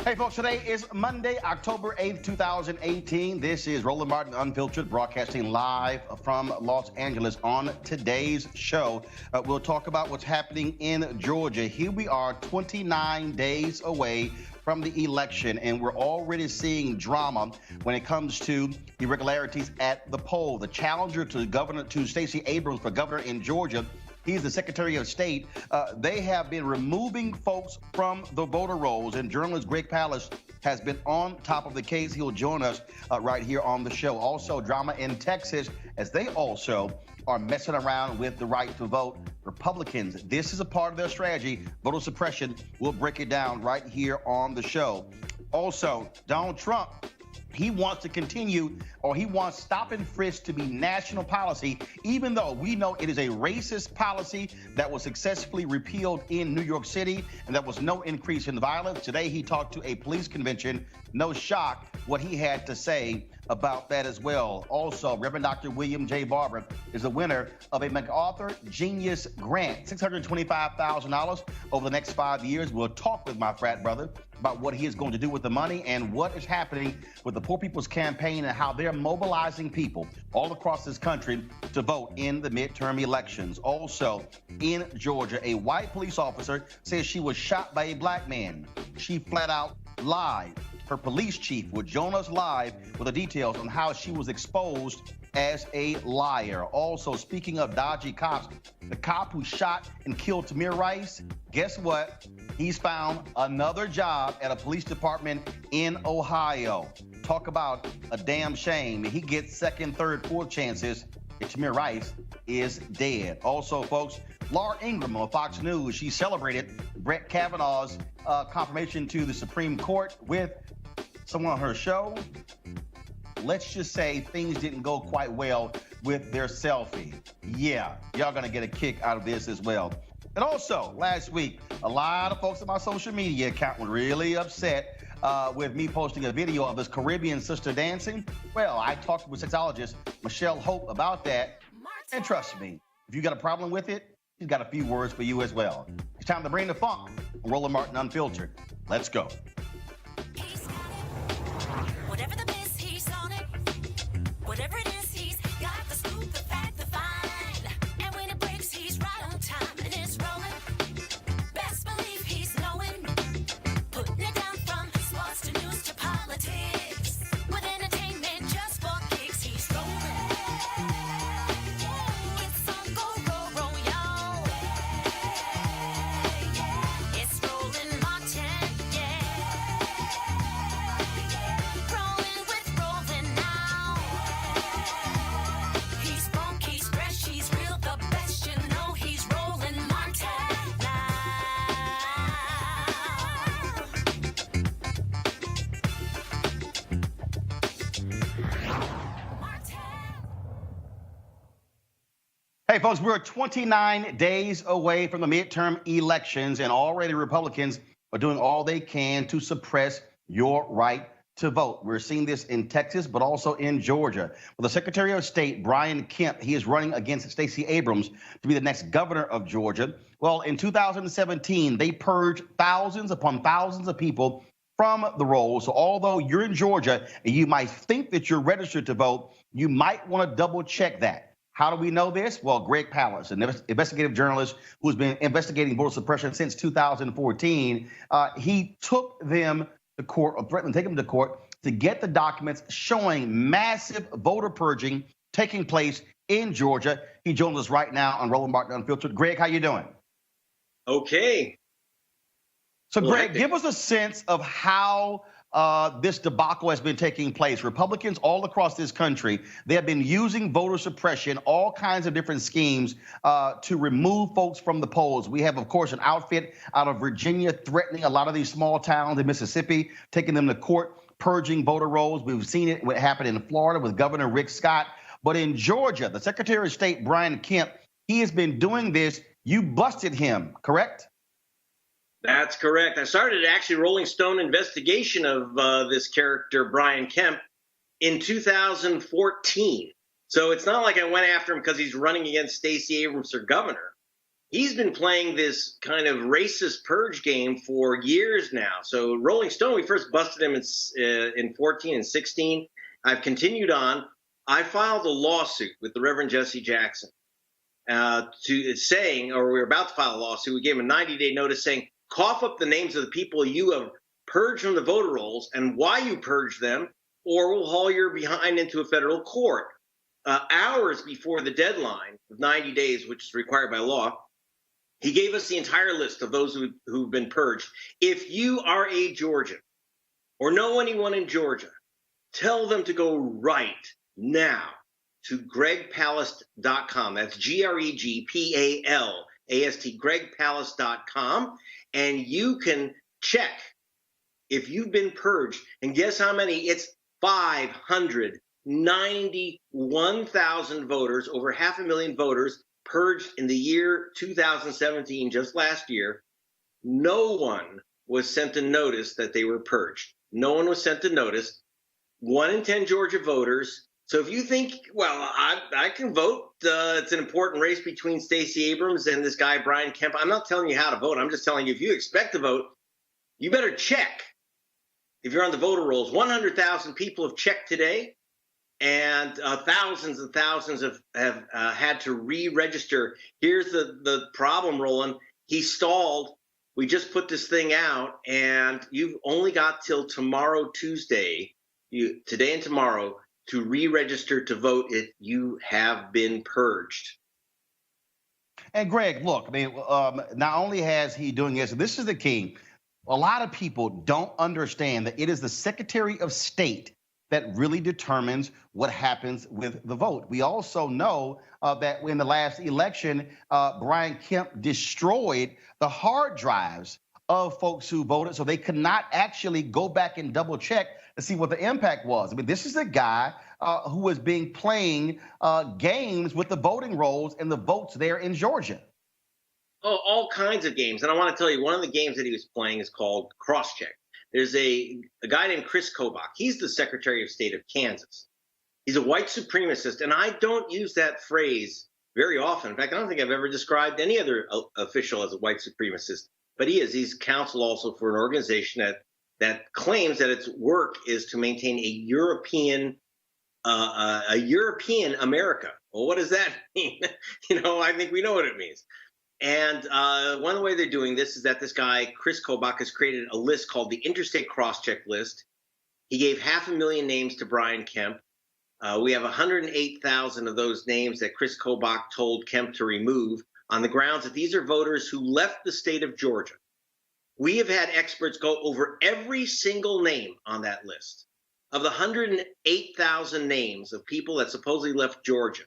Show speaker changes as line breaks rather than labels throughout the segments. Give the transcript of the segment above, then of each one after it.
Hey, folks, today is Monday, October 8th, 2018. This is Roland Martin Unfiltered, broadcasting live from Los Angeles. On today's show, we'll talk about what's happening in Georgia. Here we are 29 days away from the election, and we're already seeing drama when it comes to irregularities at the poll. The challenger to Stacey Abrams for governor in Georgia, he's the Secretary of State. They have been removing folks from the voter rolls, and journalist Greg Palast has been on top of the case. He'll join us right here on the show. Also, drama in Texas as they also are messing around with the right to vote. Republicans, this is a part of their strategy, voter suppression. We'll break it down right here on the show. Also, Donald Trump, he wants to continue, or he wants stop and frisk to be national policy, even though we know it is a racist policy that was successfully repealed in New York City, and there was no increase in violence. Today, he talked to a police convention. No shock what he had to say about that as well. Also, Reverend Dr. William J. Barber is the winner of a MacArthur Genius Grant, $625,000 over the next 5 years. We'll talk with my frat brother about what he is going to do with the money and what is happening with the Poor People's Campaign and how they're mobilizing people all across this country to vote in the midterm elections. Also, in Georgia, a white police officer says she was shot by a black man. She flat out lied. Her police chief will join us live with the details on how she was exposed as a liar. Also, speaking of dodgy cops, the cop who shot and killed Tamir Rice, guess what? He's found another job at a police department in Ohio. Talk about a damn shame. He gets second, third, fourth chances if Tamir Rice is dead. Also, folks, Laura Ingraham on Fox News, she celebrated Brett Kavanaugh's confirmation to the Supreme Court with someone on her show. Let's just say things didn't go quite well with their selfie. Yeah, y'all gonna get a kick out of this as well. And also, last week, a lot of folks on my social media account were really upset with me posting a video of this Caribbean sister dancing. Well, I talked with sexologist Michelle Hope about that. And trust me, if you got a problem with it, she's got a few words for you as well. It's time to bring the funk on Roland Martin Unfiltered. Let's go.
Whatever the biz, he's on it. Whatever it is, he's got the scoop, the fact, the find. And when it breaks, he's right on time and it's rolling. Best believe he's knowing. Putting it down from sports to news to politics. With entertainment just for kicks, he's rolling. It's on go, y'all. It's Roland Martin, Rolling with Roland now. He's funky, he's fresh, he's real, the best, you know he's Roland Martin now.
Hey, folks, we're 29 days away from the midterm elections, and already Republicans are doing all they can to suppress your right to vote. We're seeing this in Texas, but also in Georgia. Well, the Secretary of State, Brian Kemp, he is running against Stacey Abrams to be the next governor of Georgia. Well, in 2017, they purged thousands upon thousands of people from the rolls. So although you're in Georgia and you might think that you're registered to vote, you might want to double check that. How do we know this? Well, Greg Palast, an investigative journalist who's been investigating voter suppression since 2014, he took them to court, or threatened to take them to court, to get the documents showing massive voter purging taking place in Georgia. He joins us right now on Roland Martin Unfiltered. Greg, how you doing?
Okay.
So, Greg, give us a sense of how this debacle has been taking place. Republicans all across this country, they have been using voter suppression, all kinds of different schemes to remove folks from the polls. We have, of course, an outfit out of Virginia threatening a lot of these small towns in Mississippi, taking them to court, purging voter rolls. We've seen it what happened in Florida with Governor Rick Scott. But in Georgia, the Secretary of State, Brian Kemp, he has been doing this. You busted him, correct?
That's correct. I started actually Rolling Stone investigation of this character, Brian Kemp, in 2014. So it's not like I went after him because he's running against Stacey Abrams for governor. he's been playing this kind of racist purge game for years now. So Rolling Stone, we first busted him in 14 and 16. I've continued on. I filed a lawsuit with the Reverend Jesse Jackson we're about to file a lawsuit. We gave him a 90-day notice saying, cough up the names of the people you have purged from the voter rolls and why you purged them, or we'll haul your behind into a federal court. Hours before the deadline of 90 days, which is required by law, he gave us the entire list of those who've been purged. If you are a Georgian or know anyone in Georgia, tell them to go right now to gregpalast.com. That's GREGPALAST, gregpalast.com, and you can check if you've been purged. And guess how many? It's 591,000 voters, over 500,000 voters purged in the year 2017, just last year. No one was sent a notice that they were purged. No one was sent a notice. 1 in 10 Georgia voters. So if you think, well, I can vote, it's an important race between Stacey Abrams and this guy, Brian Kemp. I'm not telling you how to vote. I'm just telling you, if you expect to vote, you better check. If you're on the voter rolls, 100,000 people have checked today, and thousands and thousands have had to re-register. Here's the problem, Roland. He stalled. We just put this thing out, and you've only got till tomorrow, Tuesday, today and tomorrow, to re-register to vote if you have been purged.
And Greg, look, I mean, not only has he doing this, this is the key. A lot of people don't understand that it is the Secretary of State that really determines what happens with the vote. We also know that in the last election, Brian Kemp destroyed the hard drives of folks who voted, so they could not actually go back and double check to see what the impact was. I mean, this is a guy who was playing games with the voting rolls and the votes there in Georgia.
Oh, all kinds of games. And I want to tell you, one of the games that he was playing is called Crosscheck. There's a guy named Chris Kobach. He's the Secretary of State of Kansas. He's a white supremacist, and I don't use that phrase very often. In fact, I don't think I've ever described any other official as a white supremacist, but he is. He's counsel also for an organization that claims that its work is to maintain a European America. Well, what does that mean? I think we know what it means. And one of the ways they're doing this is that this guy, Chris Kobach, has created a list called the Interstate Crosscheck List. He gave 500,000 names to Brian Kemp. We have 108,000 of those names that Chris Kobach told Kemp to remove on the grounds that these are voters who left the state of Georgia. We have had experts go over every single name on that list. Of the 108,000 names of people that supposedly left Georgia,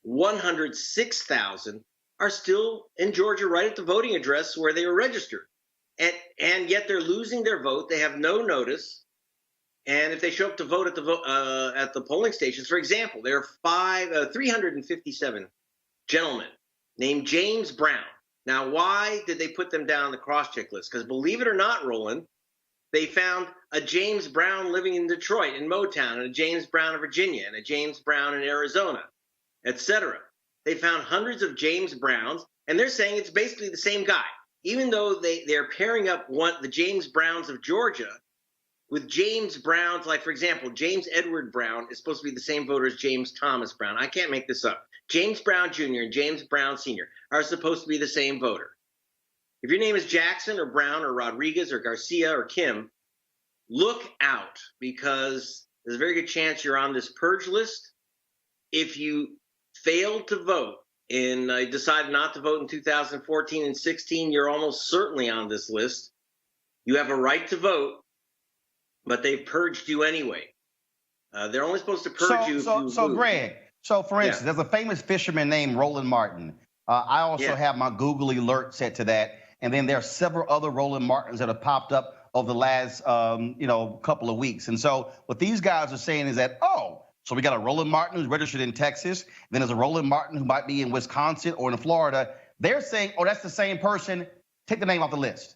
106,000 are still in Georgia right at the voting address where they were registered. And yet they're losing their vote. They have no notice. And if they show up to vote at the polling stations, for example, there are 357 gentlemen named James Brown. Now, why did they put them down on the cross-check list? Because believe it or not, Roland, they found a James Brown living in Detroit, in Motown, and a James Brown in Virginia, and a James Brown in Arizona, etc. They found hundreds of James Browns, and they're saying it's basically the same guy, even though they're pairing up the James Browns of Georgia with James Browns, like, for example, James Edward Brown is supposed to be the same voter as James Thomas Brown. I can't make this up. James Brown Jr. and James Brown Sr. are supposed to be the same voter. If your name is Jackson or Brown or Rodriguez or Garcia or Kim, look out, because there's a very good chance you're on this purge list. If you failed to vote and decided not to vote in 2014 and 16, you're almost certainly on this list. You have a right to vote, but they've purged you anyway. They're only supposed to purge you if you move.
So, Greg, for instance, there's a famous fisherman named Roland Martin. I also have my Google alert set to that. And then there are several other Roland Martins that have popped up over the last, couple of weeks. And so what these guys are saying is that, so we got a Roland Martin who's registered in Texas. Then there's a Roland Martin who might be in Wisconsin or in Florida. They're saying, that's the same person. Take the name off the list.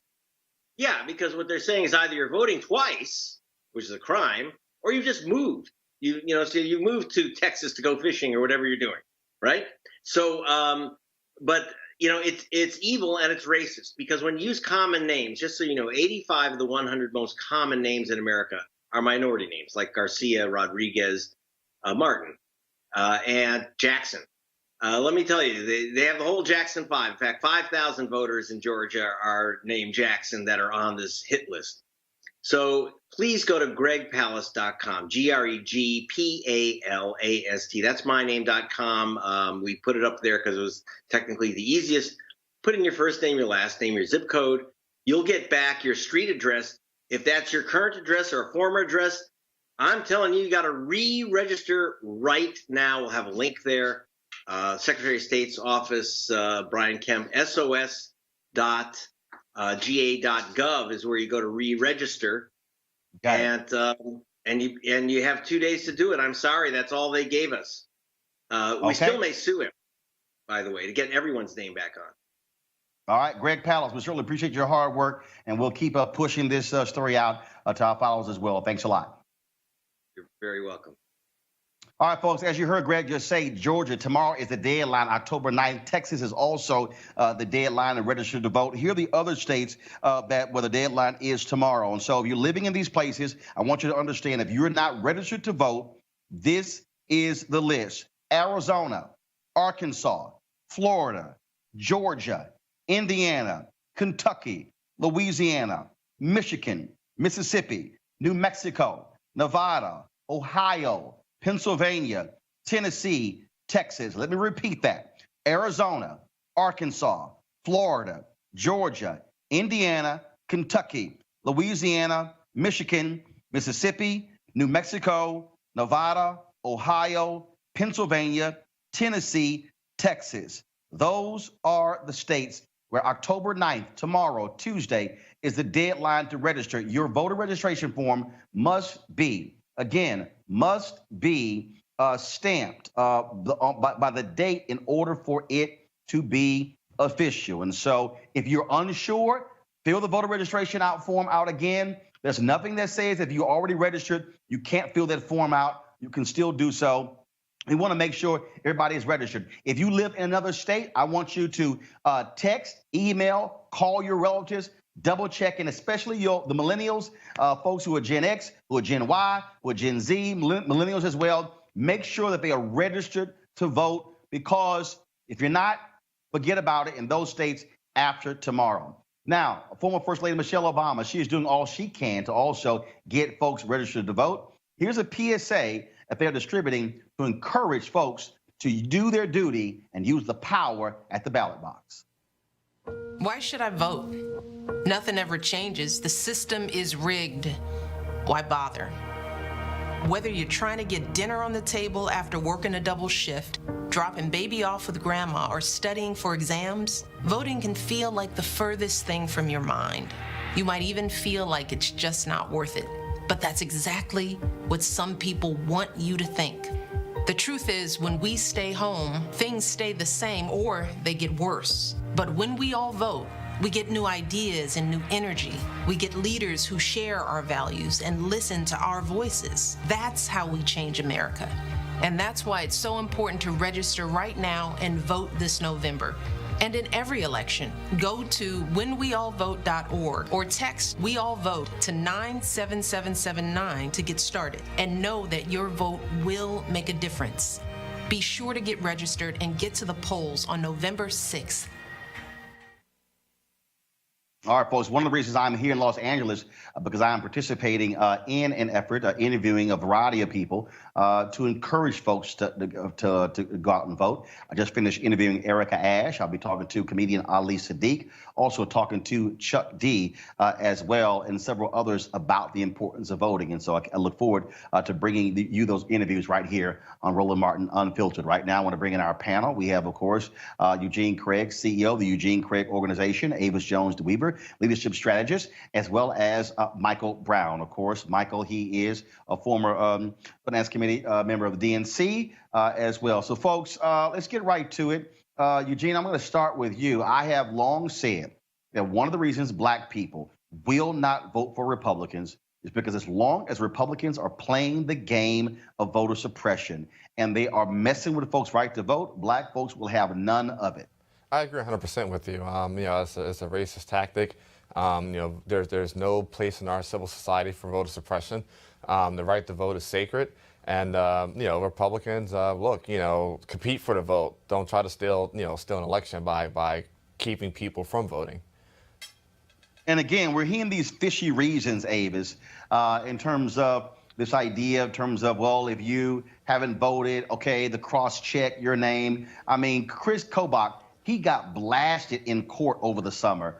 Yeah, because what they're saying is either you're voting twice, which is a crime, or you've just moved. So you moved to Texas to go fishing or whatever you're doing, right? So, but it's evil and it's racist, because when you use common names, just so you know, 85 of the 100 most common names in America are minority names, like Garcia, Rodriguez, Martin, and Jackson. Let me tell you, they have the whole Jackson 5. In fact, 5,000 voters in Georgia are named Jackson that are on this hit list. So please go to gregpalast.com, GREGPALAST. That's myname.com. We put it up there because it was technically the easiest. Put in your first name, your last name, your zip code. You'll get back your street address. If that's your current address or a former address, I'm telling you, you got to re-register right now. We'll have a link there. Secretary of State's office, Brian Kemp, sos.ga.gov is where you go to re-register. And you have 2 days to do it. I'm sorry, that's all they gave us. We still may sue him, by the way, to get everyone's name back on.
All right, Greg Palast, we certainly appreciate your hard work, and we'll keep pushing this story out to our followers as well. Thanks a lot.
You're very welcome.
All right, folks, as you heard Greg just say, Georgia, tomorrow is the deadline, October 9th. Texas is also the deadline to register to vote. Here are the other states where the deadline is tomorrow. And so if you're living in these places, I want you to understand, if you're not registered to vote, this is the list: Arizona, Arkansas, Florida, Georgia, Indiana, Kentucky, Louisiana, Michigan, Mississippi, New Mexico, Nevada, Ohio, Pennsylvania, Tennessee, Texas. Let me repeat that: Arizona, Arkansas, Florida, Georgia, Indiana, Kentucky, Louisiana, Michigan, Mississippi, New Mexico, Nevada, Ohio, Pennsylvania, Tennessee, Texas. Those are the states where October 9th, tomorrow, Tuesday, is the deadline to register. Your voter registration form must be, again, must be stamped by the date in order for it to be official. And so if you're unsure, fill the voter registration form out again. There's nothing that says if you already registered, you can't fill that form out. You can still do so. We want to make sure everybody is registered. If you live in another state, I want you to text, email, call your relatives, double check, and especially the millennials, folks who are Gen X, who are Gen Y, who are Gen Z, millennials as well. Make sure that they are registered to vote, because if you're not, forget about it in those states after tomorrow. Now, former First Lady Michelle Obama, she is doing all she can to also get folks registered to vote. Here's a PSA that they're distributing to encourage folks to do their duty and use the power at the ballot box.
Why should I vote? Nothing ever changes. The system is rigged. Why bother? Whether you're trying to get dinner on the table after working a double shift, dropping baby off with grandma, or studying for exams, voting can feel like the furthest thing from your mind. You might even feel like it's just not worth it. But that's exactly what some people want you to think. The truth is, when we stay home, things stay the same or they get worse. But when we all vote, we get new ideas and new energy. We get leaders who share our values and listen to our voices. That's how we change America. And that's why it's so important to register right now and vote this November. And in every election, go to whenweallvote.org or text We All Vote to 97779 to get started, and know that your vote will make a difference. Be sure to get registered and get to the polls on November 6th.
All right, folks, one of the reasons I'm here in Los Angeles, because I am participating in an effort, interviewing a variety of people to encourage folks to go out and vote. I just finished interviewing Erica Ash. I'll be talking to comedian Ali Sadiq, also talking to Chuck D as well, and several others about the importance of voting. And so I look forward to bringing you those interviews right here on Roland Martin Unfiltered. Right now, I want to bring in our panel. We have, of course, Eugene Craig, CEO of the Eugene Craig Organization, Avis Jones-DeWeber, leadership strategist, as well as Michael Brown. Of course, Michael, he is a former Finance Committee member of the DNC as well. So, folks, let's get right to it. Eugene, I'm going to start with you. I have long said that one of the reasons black people will not vote for Republicans is because as long as Republicans are playing the game of voter suppression and they are messing with folks' right to vote, black folks will have none of it.
I agree 100% with you. It's a racist tactic. There's no place in our civil society for voter suppression. The right to vote is sacred. And, Republicans, compete for the vote. Don't try to steal an election by keeping people from voting.
And again, we're hearing these fishy reasons, Avis, in terms of this idea, in terms of, well, if you haven't voted, okay, the cross-check your name. I mean, Chris Kobach, he got blasted in court over the summer,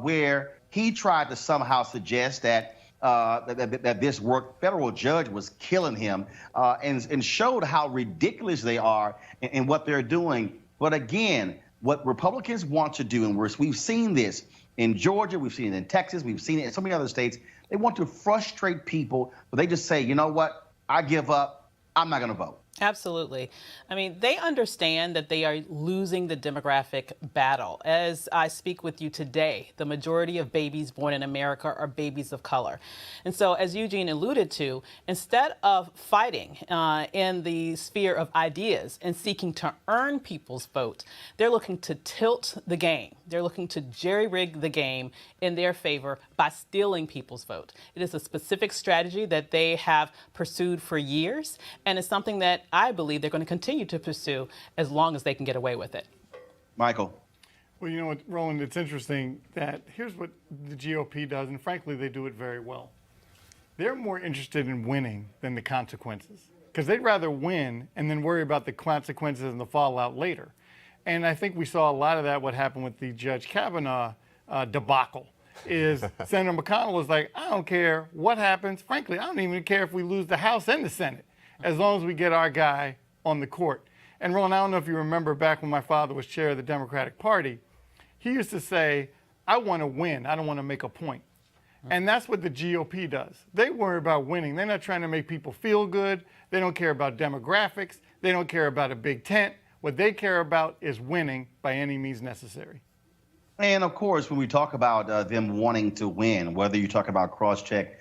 where he tried to somehow suggest that that this federal judge was killing him, and showed how ridiculous they are in what they're doing. But again, what Republicans want to do, and we've seen this in Georgia, we've seen it in Texas, we've seen it in so many other states, they want to frustrate people, but they just say, you know what, I give up, I'm not going to vote.
Absolutely. I mean, they understand that they are losing the demographic battle. As I speak with you today, the majority of babies born in America are babies of color. And so, as Eugene alluded to, instead of fighting in the sphere of ideas and seeking to earn people's vote, they're looking to tilt the game. They're looking to jerry-rig the game in their favor by stealing people's vote. It is a specific strategy that they have pursued for years, and it's something that I believe they're going to continue to pursue as long as they can get away with it.
Michael.
Well, you know what, Roland, it's interesting that here's what the GOP does, and frankly, they do it very well. They're more interested in winning than the consequences, because they'd rather win and then worry about the consequences and the fallout later. And I think we saw a lot of that, what happened with the Judge Kavanaugh debacle. Is Senator McConnell was like, I don't care what happens. Frankly, I don't even care if we lose the House and the Senate, as long as we get our guy on the court. And Roland, I don't know if you remember back when my father was chair of the Democratic Party, he used to say, I want to win, I don't want to make a point. And that's what the GOP does. They worry about winning. They're not trying to make people feel good. They don't care about demographics. They don't care about a big tent. What they care about is winning by any means necessary.
And of course, when we talk about them wanting to win, whether you talk about cross-check,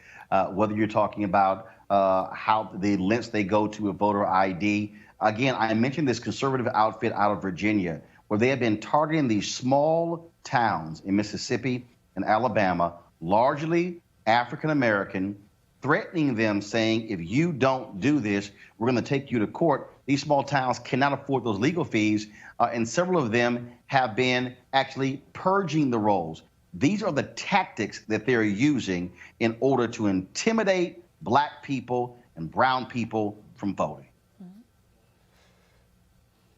whether you're talking about how the lengths they go to a voter ID. Again, I mentioned this conservative outfit out of Virginia, where they have been targeting these small towns in Mississippi and Alabama, largely African-American, threatening them, saying, if you don't do this, we're going to take you to court. These small towns cannot afford those legal fees, and several of them have been actually purging the rolls. These are the tactics that they're using in order to intimidate black people and brown people from voting.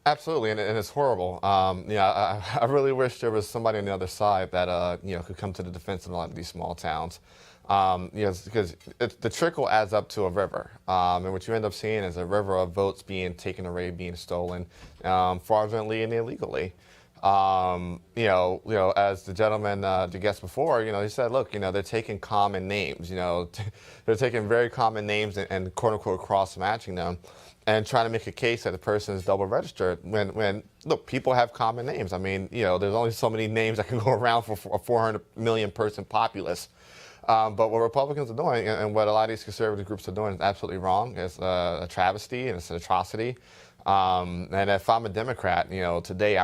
Absolutely, and it's horrible. I really wish there was somebody on the other side that could come to the defense of a lot of these small towns. Because the trickle adds up to a river, and what you end up seeing is a river of votes being taken away, being stolen, fraudulently and illegally. As the gentleman, the guest before, he said, look, they're taking common names, they're taking very common names and quote unquote cross-matching them and trying to make a case that the person is double registered when look, people have common names. I mean, there's only so many names that can go around for a 400 million person populace. But what Republicans are doing and what a lot of these conservative groups are doing is absolutely wrong. It's a travesty and it's an atrocity. And if I'm a Democrat, today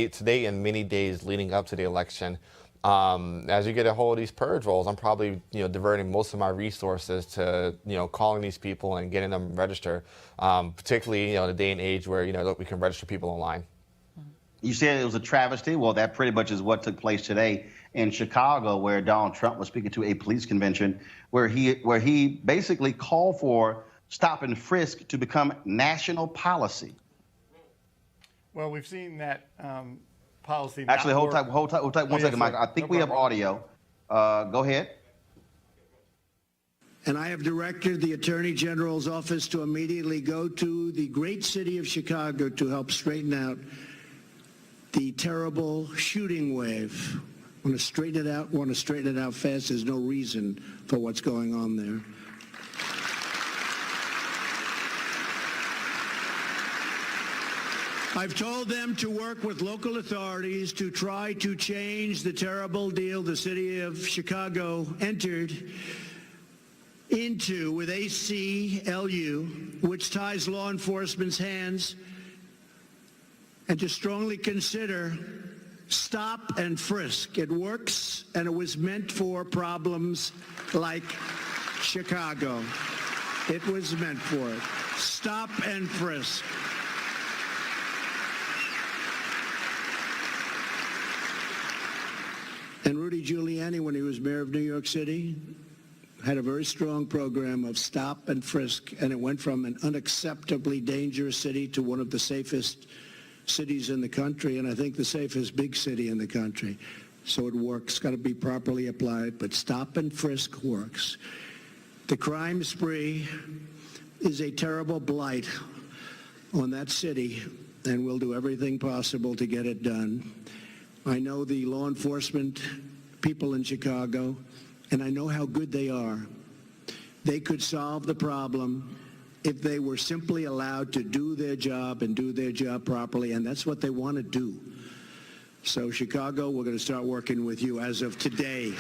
today and many days leading up to the election, as you get a hold of these purge rolls, I'm probably diverting most of my resources to calling these people and getting them registered, particularly in the day and age where look, we can register people online.
You said it was a travesty. Well, that pretty much is what took place today in Chicago, where Donald Trump was speaking to a police convention where he basically called for stop and frisk to become national policy.
Well, we've seen that policy.
Actually, hold tight 1 second, Michael. I think we have audio. Go ahead.
And I have directed the Attorney General's office to immediately go to the great city of Chicago to help straighten out the terrible shooting wave. Want to straighten it out fast. There's no reason for what's going on there. I've told them to work with local authorities to try to change the terrible deal the city of Chicago entered into with ACLU, which ties law enforcement's hands and to strongly consider stop and frisk. It works, and it was meant for problems like Chicago. It was meant for it. Stop and frisk. And Rudy Giuliani, when he was mayor of New York City, had a very strong program of stop and frisk, and it went from an unacceptably dangerous city to one of the safest cities in the country, and I think the safest big city in the country. So it works, got to be properly applied, but stop and frisk works. The crime spree is a terrible blight on that city, and we'll do everything possible to get it done. I know the law enforcement people in Chicago, and I know how good they are. They could solve the problem if they were simply allowed to do their job and do their job properly, and that's what they want to do. So, Chicago, we're going to start working with you as of today.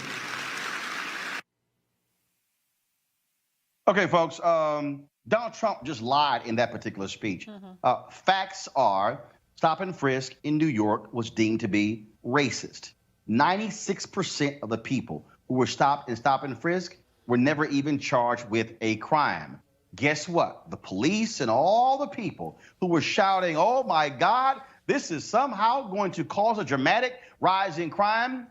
Okay, folks, Donald Trump just lied in that particular speech. Facts are stop and frisk in New York was deemed to be racist. 96% of the people who were stopped in stop and frisk were never even charged with a crime. Guess what? The police and all the people who were shouting, oh my God, this is somehow going to cause a dramatic rise in crime,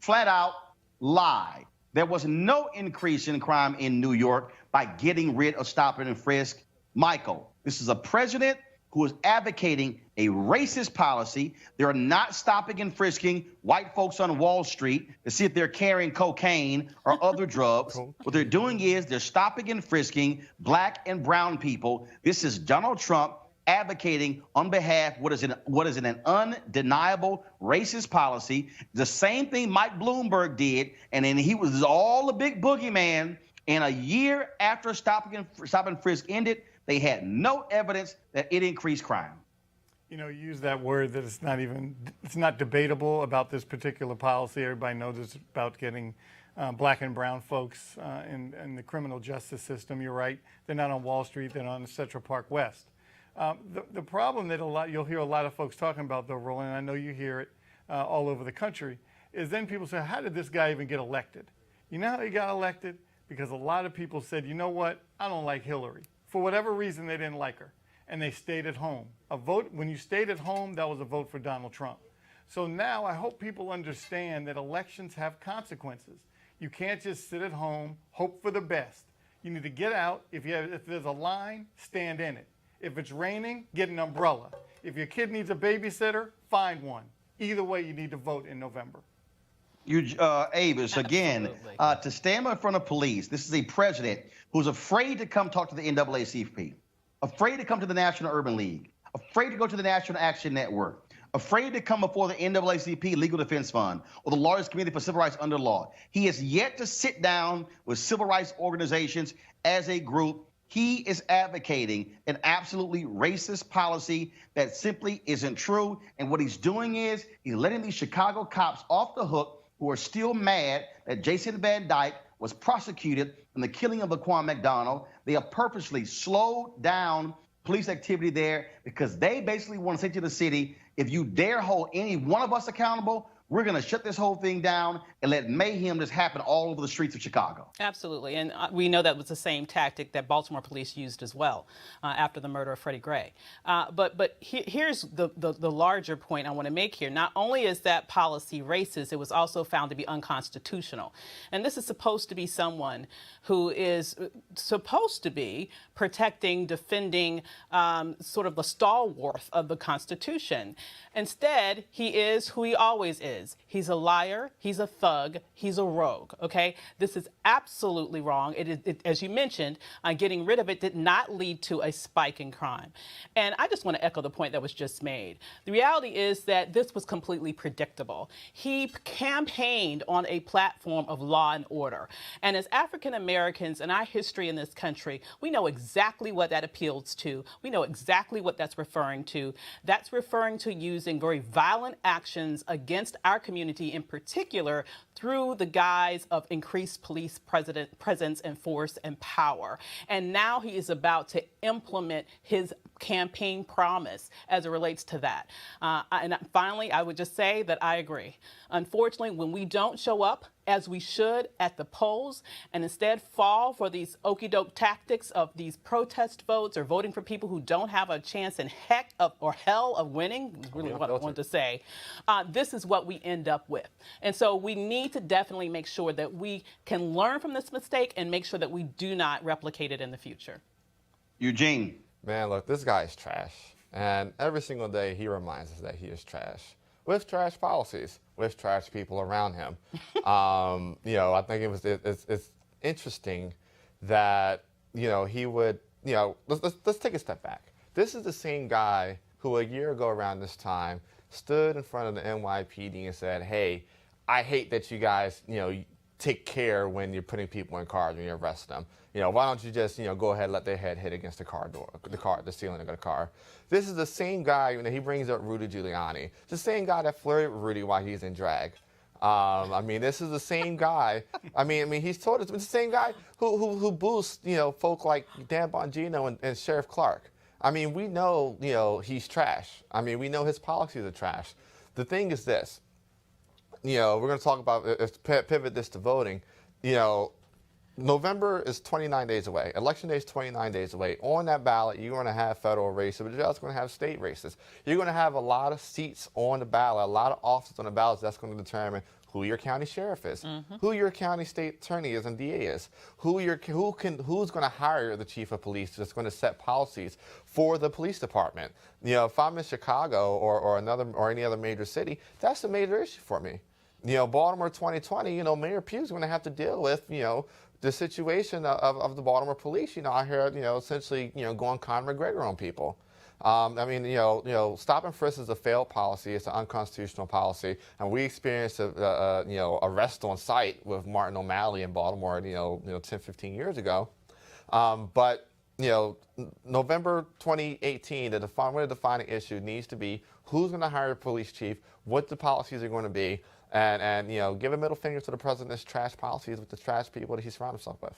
flat out lie. There was no increase in crime in New York by getting rid of stop and frisk. Michael, this is a president who is advocating a racist policy. They're not stopping and frisking white folks on Wall Street to see if they're carrying cocaine or other drugs. What they're doing is they're stopping and frisking black and brown people. This is Donald Trump advocating on behalf of what is an undeniable racist policy. The same thing Mike Bloomberg did, and then he was all a big boogeyman. And a year after stop and frisk ended, they had no evidence that it increased crime.
You know, you use that word that it's not debatable about this particular policy. Everybody knows it's about getting black and brown folks in the criminal justice system. You're right. They're not on Wall Street. They're on Central Park West. The problem that you'll hear a lot of folks talking about, though, Roland, and I know you hear it all over the country, is then people say, how did this guy even get elected? You know how he got elected? Because a lot of people said, you know what, I don't like Hillary. For whatever reason, they didn't like her, and they stayed at home. A vote, when you stayed at home, that was a vote for Donald Trump. So now I hope people understand that elections have consequences. You can't just sit at home, hope for the best. You need to get out. If there's a line, stand in it. If it's raining, get an umbrella. If your kid needs a babysitter, find one. Either way, you need to vote in November.
Avis, again, to stand in front of police, this is a president who's afraid to come talk to the NAACP, afraid to come to the National Urban League, afraid to go to the National Action Network, afraid to come before the NAACP Legal Defense Fund or the Lawyers Committee for Civil Rights Under Law. He has yet to sit down with civil rights organizations as a group. He is advocating an absolutely racist policy that simply isn't true. And what he's doing is he's letting these Chicago cops off the hook who are still mad that Jason Van Dyke was prosecuted in the killing of Laquan McDonald. They have purposely slowed down police activity there because they basically want to say to the city, if you dare hold any one of us accountable, we're going to shut this whole thing down and let mayhem just happen all over the streets of Chicago.
Absolutely. And we know that was the same tactic that Baltimore police used as well after the murder of Freddie Gray. But here's the larger point I want to make here. Not only is that policy racist, it was also found to be unconstitutional. And this is supposed to be someone who is supposed to be protecting, defending sort of the stalwart of the Constitution. Instead, he is who he always is. He's a liar, he's a thug, he's a rogue, okay? This is absolutely wrong. As you mentioned, getting rid of it did not lead to a spike in crime. And I just want to echo the point that was just made. The reality is that this was completely predictable. He campaigned on a platform of law and order. And as African Americans in our history in this country, we know exactly what that appeals to. We know exactly what that's referring to. That's referring to using very violent actions against our community in particular through the guise of increased police presence and force and power. And now he is about to implement his campaign promise as it relates to that. And finally, I would just say that I agree. Unfortunately, when we don't show up as we should at the polls and instead fall for these okey-doke tactics of these protest votes or voting for people who don't have a chance in hell of winning, is really what I wanted to say, this is what we end up with. And so we need to definitely make sure that we can learn from this mistake and make sure that we do not replicate it in the future.
Eugene.
Man, look, this guy is trash. And every single day he reminds us that he is trash. With trash policies, with trash people around him. I think it's interesting that, he would, let's take a step back. This is the same guy who a year ago around this time stood in front of the NYPD and said, hey, I hate that you guys, take care when you're putting people in cars when you arrest them. Why don't you just, go ahead and let their head hit against the ceiling of the car. This is the same guy, he brings up Rudy Giuliani. It's the same guy that flirted with Rudy while he's in drag. This is the same guy. He's told us, it's the same guy who boosts, folk like Dan Bongino and Sheriff Clark. We know, he's trash. We know his policies are trash. The thing is this, we're going to talk about, pivot this to voting, November is 29 days away. Election day is 29 days away. On that ballot, you're going to have federal races, but you're also going to have state races. You're going to have a lot of seats on the ballot, a lot of offices on the ballot that's going to determine who your county sheriff is, who your county state attorney is and DA is, who's going to hire the chief of police that's going to set policies for the police department. If I'm in Chicago or any other major city, that's a major issue for me. Baltimore 2020, Mayor Pugh's going to have to deal with, the situation of the Baltimore police, I hear, essentially, going Conor McGregor on people. Stop and frisk is a failed policy. It's an unconstitutional policy. And we experienced arrest on site with Martin O'Malley in Baltimore, 10, 15 years ago. But November 2018, one of the defining issue needs to be who's going to hire a police chief, what the policies are going to be, and give a middle finger to the president's trash policies with the trash people that he surrounded himself with.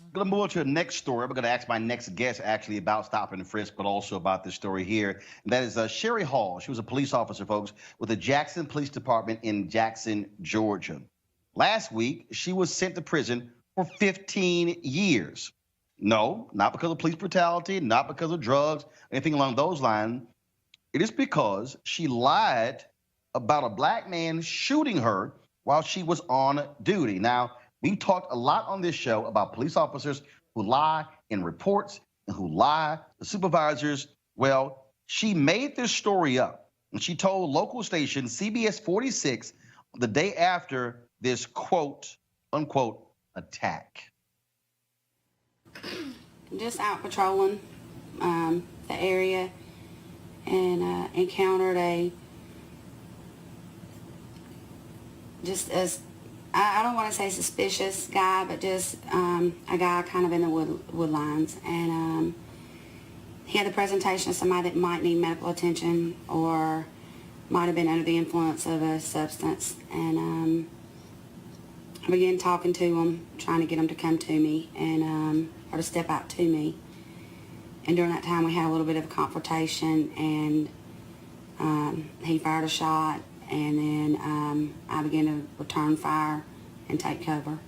I'm going to move on to the next story. We're going to ask my next guest actually about stop and frisk, but also about this story here. And that is Sherry Hall. She was a police officer, folks, with the Jackson Police Department in Jackson, Georgia. Last week, she was sent to prison for 15 years. No, not because of police brutality, not because of drugs, anything along those lines. It is because she lied about a black man shooting her while she was on duty. Now, we talked a lot on this show about police officers who lie in reports and who lie to supervisors. Well, she made this story up, and she told local station CBS 46 the day after this quote, unquote, attack.
Just out patrolling the area and encountered I don't want to say suspicious guy, but just a guy kind of in the woodlines. And he had the presentation of somebody that might need medical attention or might have been under the influence of a substance. And I began talking to him, trying to get him to come to me and or to step out to me. And during that time, we had a little bit of a confrontation, and he fired a shot. And then I began to return fire and take cover.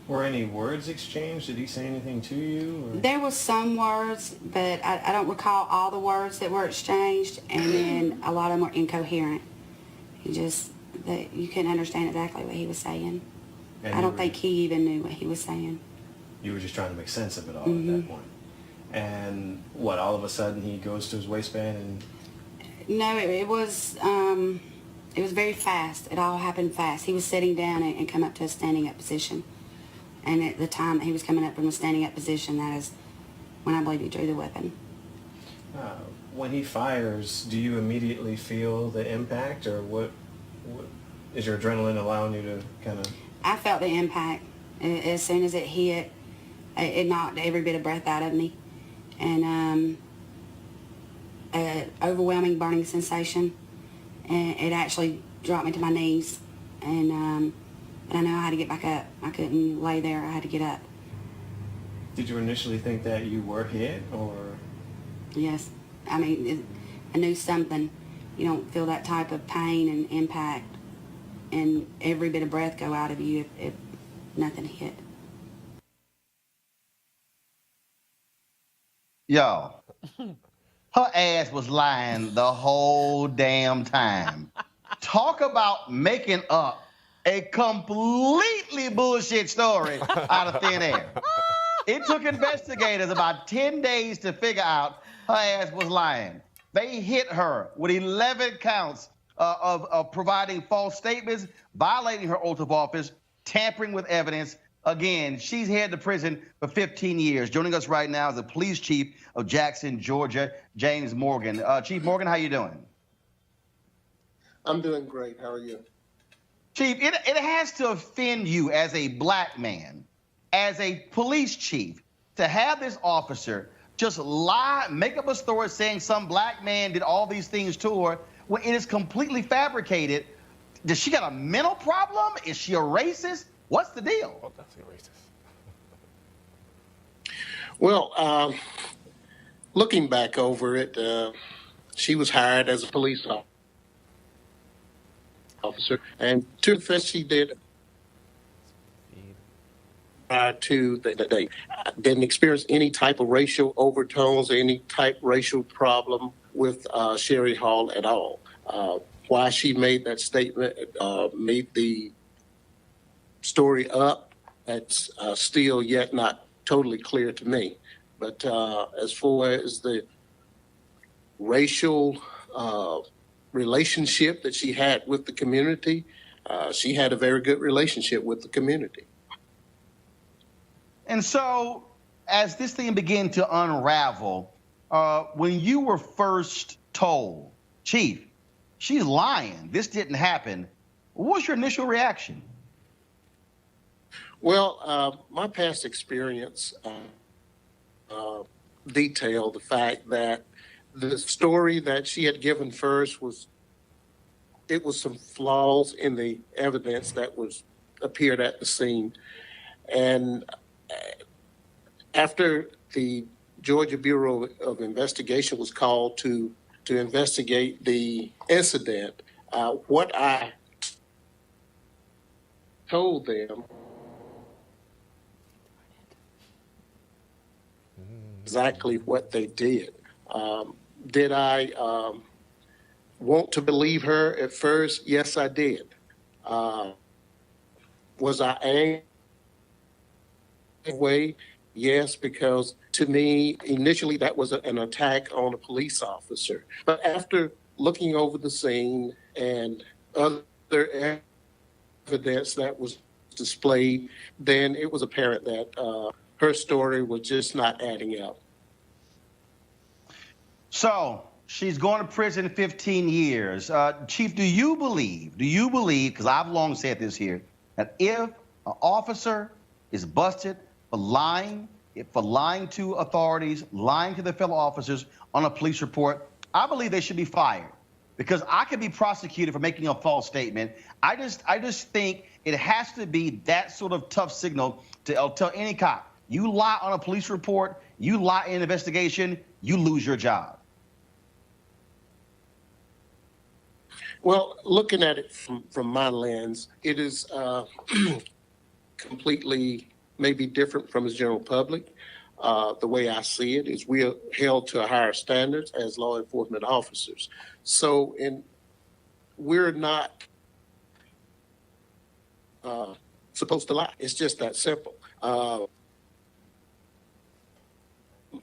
Were any words exchanged? Did he say anything to you? Or?
There was some words, but I don't recall all the words that were exchanged, and then a lot of them were incoherent. You couldn't understand exactly what he was saying.
And
I don't think he even knew what he was saying.
You were just trying to make sense of it all at that point. And what, all of a sudden he goes to his waistband and...
No, it was very fast. It all happened fast. He was sitting down and come up to a standing up position. And at the time he was coming up from a standing up position, that is when I believe he drew the weapon.
When he fires, do you immediately feel the impact, or what is your adrenaline allowing you to kind of...
I felt the impact. As soon as it hit, it knocked every bit of breath out of me. And an overwhelming burning sensation. And it actually dropped me to my knees, and but I know I had to get back up. I couldn't lay there. I had to get up.
Did you initially think that you were hit, or?
Yes. I mean, I knew something. You don't feel that type of pain and impact and every bit of breath go out of you if nothing hit.
Yo, her ass was lying the whole damn time. Talk about making up a completely bullshit story out of thin air. It took investigators about 10 days to figure out her ass was lying. They hit her with 11 counts of providing false statements, violating her oath of office, tampering with evidence. Again, she's headed to prison for 15 years. Joining us right now is the police chief of Jackson, Georgia, James Morgan. Chief Morgan, how you doing?
I'm doing great. How are you?
Chief, it has to offend you as a black man, as a police chief, to have this officer just lie, make up a story saying some black man did all these things to her when it is completely fabricated. Does she got a mental problem? Is she a racist? What's the deal?
Oh, that's racist.
Well, looking back over it, she was hired as a police officer, and to confess, she did prior to the day. Didn't experience any type of racial overtones or any type of racial problem with Sherry Hall at all. Why she made that statement, made the story up, that's still yet not totally clear to me. But as far as the racial relationship that she had with the community, she had a very good relationship with the community.
And so, as this thing began to unravel, when you were first told, Chief, she's lying, this didn't happen, what was your initial reaction?
Well, my past experience detailed the fact that the story that she had given first was some flaws in the evidence that appeared at the scene. And after the Georgia Bureau of Investigation was called to investigate the incident, what I told them exactly what they did. Did I want to believe her at first? Yes, I did. Was I angry? Way? Yes, because to me, initially that was an attack on a police officer. But after looking over the scene and other evidence that was displayed, then it was apparent that her story was just not adding up.
So she's going to prison 15 years. Chief, do you believe, because I've long said this here, that if an officer is busted for lying to authorities, lying to their fellow officers on a police report, I believe they should be fired, because I could be prosecuted for making a false statement. I just think it has to be that sort of tough signal to tell any cop, you lie on a police report, you lie in an investigation, you lose your job.
Well, looking at it from my lens, it is completely maybe different from the general public. The way I see it is we are held to higher standards as law enforcement officers. So we're not supposed to lie. It's just that simple.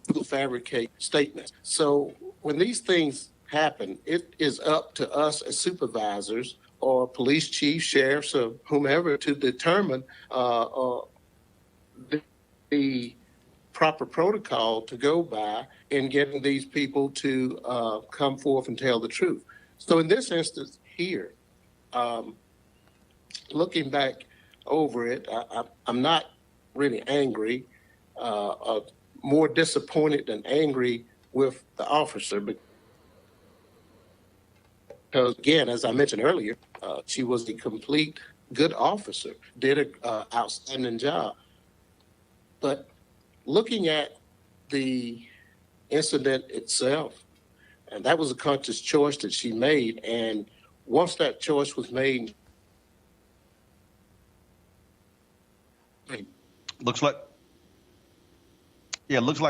People fabricate statements. So when these things happen, it is up to us as supervisors or police chiefs, sheriffs, or whomever to determine the proper protocol to go by in getting these people to come forth and tell the truth. So in this instance here, looking back over it, I'm not really angry, more disappointed than angry with the officer, because again, as I mentioned earlier, She was a complete good officer, did an outstanding job. But looking at the incident itself, and that was a conscious choice that she made. And once that choice was made,
looks like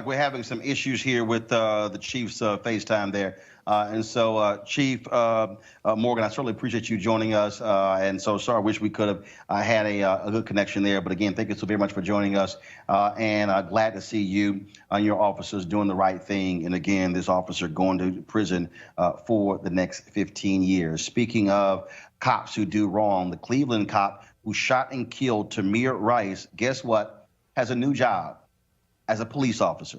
we're having some issues here with the Chief's FaceTime there. And so, Chief Morgan, I certainly appreciate you joining us. And so sorry, I wish we could have had a good connection there. But again, thank you so very much for joining us. And glad to see you and your officers doing the right thing. And again, this officer going to prison for the next 15 years. Speaking of cops who do wrong, the Cleveland cop who shot and killed Tamir Rice, guess what, has a new job as a police officer.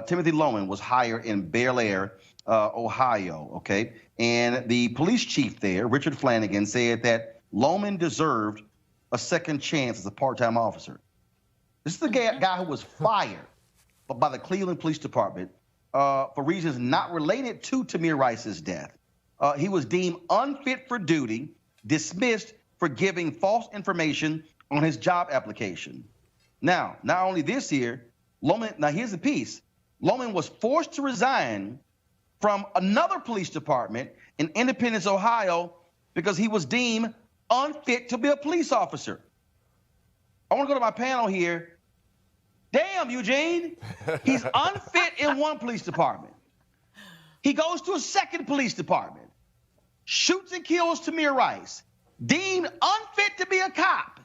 Timothy Loman was hired in Bel Air, Ohio, okay? And the police chief there, Richard Flanagan, said that Loman deserved a second chance as a part-time officer. This is the guy who was fired by the Cleveland Police Department for reasons not related to Tamir Rice's death. He was deemed unfit for duty, dismissed for giving false information on his job application. Now, not only this here, Loman, now here's the piece. Loman was forced to resign from another police department in Independence, Ohio, because he was deemed unfit to be a police officer. I want to go to my panel here. Damn, Eugene. He's unfit in one police department. He goes to a second police department, shoots and kills Tamir Rice, deemed unfit to be a cop,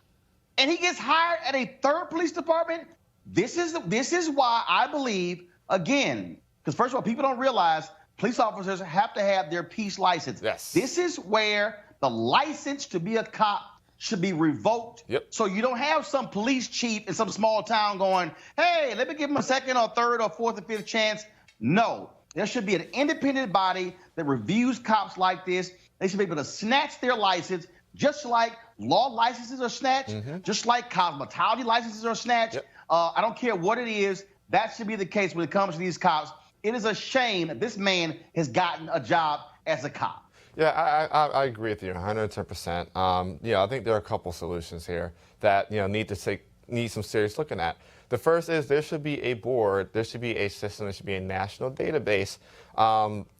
and he gets hired at a third police department. This is why I believe, again, because first of all, people don't realize police officers have to have their peace license.
Yes.
This is where the license to be a cop should be revoked.
Yep.
So you don't have some police chief in some small town going, hey, let me give him a second or third or fourth or fifth chance. No, there should be an independent body that reviews cops like this. They should be able to snatch their license, just like law licenses are snatched, just like cosmetology licenses are snatched.
Yep.
I don't care what it is. That should be the case when it comes to these cops. It is a shame that this man has gotten a job as a cop.
Yeah, I agree with you 110%. I think there are a couple solutions here that need some serious looking at. The first is there should be a board, there should be a system, there should be a national database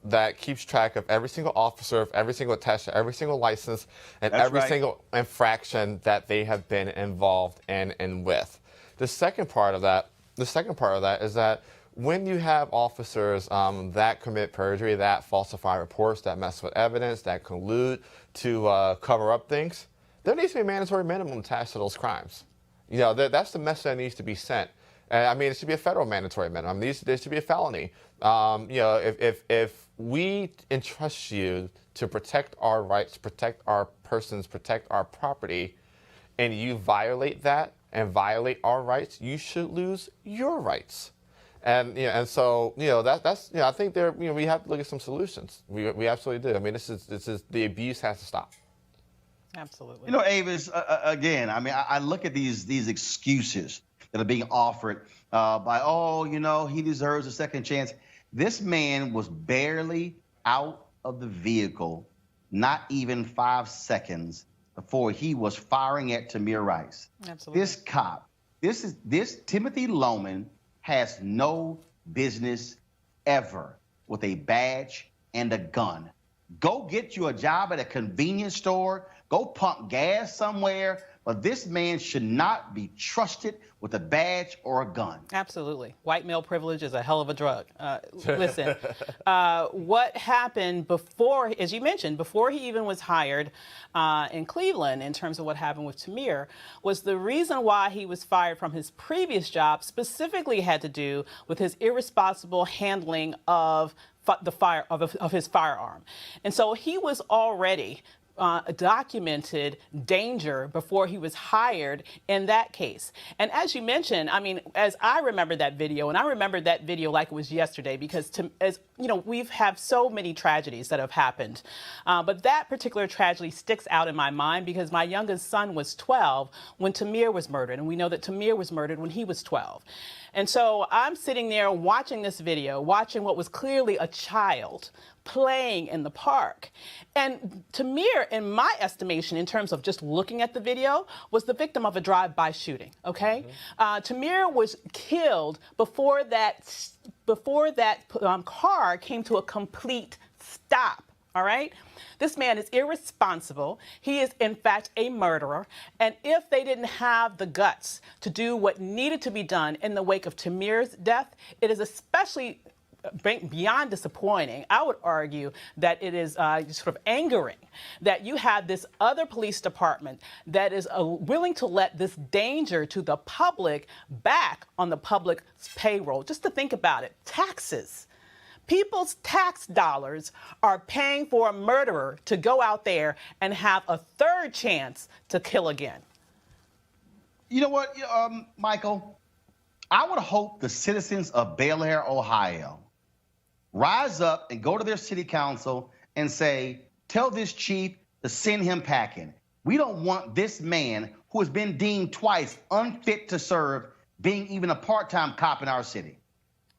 that keeps track of every single officer, of every single test, every single license, and every single infraction that they have been involved in and with. The second part of that is that when you have officers that commit perjury, that falsify reports, that mess with evidence, that collude to cover up things, there needs to be a mandatory minimum attached to those crimes. That's the message that needs to be sent. And it should be a federal mandatory minimum. There should be a felony. If we entrust you to protect our rights, protect our persons, protect our property, and you violate that and violate our rights, you should lose your rights. So I think we have to look at some solutions. We absolutely do. This is the abuse has to stop.
Absolutely.
Avis, again, I look at these excuses that are being offered by, he deserves a second chance. This man was barely out of the vehicle, not even 5 seconds before he was firing at Tamir Rice.
Absolutely.
This cop, this Timothy Loman has no business ever with a badge and a gun. Go get you a job at a convenience store. Go pump gas somewhere. But this man should not be trusted with a badge or a gun.
Absolutely. White male privilege is a hell of a drug. Listen, what happened before, as you mentioned, before he even was hired in Cleveland, in terms of what happened with Tamir, was the reason why he was fired from his previous job specifically had to do with his irresponsible handling of his firearm. And so he was already documented danger before he was hired in that case. And as you mentioned, as I remember that video, and I remember that video like it was yesterday, because we've had so many tragedies that have happened. But that particular tragedy sticks out in my mind because my youngest son was 12 when Tamir was murdered. And we know that Tamir was murdered when he was 12. And so I'm sitting there watching this video, watching what was clearly a child playing in the park. And Tamir, in my estimation, in terms of just looking at the video, was the victim of a drive-by shooting, okay? Tamir was killed before that car came to a complete stop. All right? This man is irresponsible. He is, in fact, a murderer. And if they didn't have the guts to do what needed to be done in the wake of Tamir's death, it is especially beyond disappointing. I would argue that it is sort of angering that you have this other police department that is willing to let this danger to the public back on the public's payroll. Just to think about it, taxes. People's tax dollars are paying for a murderer to go out there and have a third chance to kill again.
You know what, Michael? I would hope the citizens of Bel Air, Ohio, rise up and go to their city council and say, tell this chief to send him packing. We don't want this man who has been deemed twice unfit to serve being even a part-time cop in our city.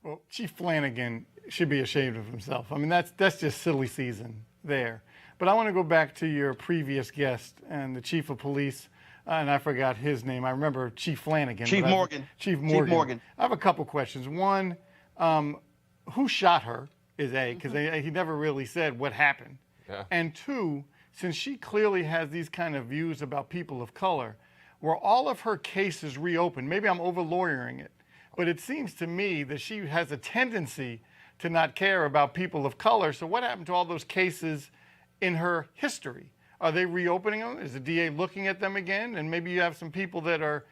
Well, Chief Flanagan should be ashamed of himself. I mean, that's just silly season there. But I want to go back to your previous guest and the chief of police, and I forgot his name. I remember Chief Flanagan.
Chief Morgan.
Chief Morgan. I have a couple questions. One, who shot her is A, because he never really said what happened.
Yeah.
And two, since she clearly has these kind of views about people of color, were all of her cases reopened? Maybe I'm over-lawyering it, but it seems to me that she has a tendency to not care about people of color. So what happened to all those cases in her history? Are they reopening them? Is the DA looking at them again? And maybe you have some people that are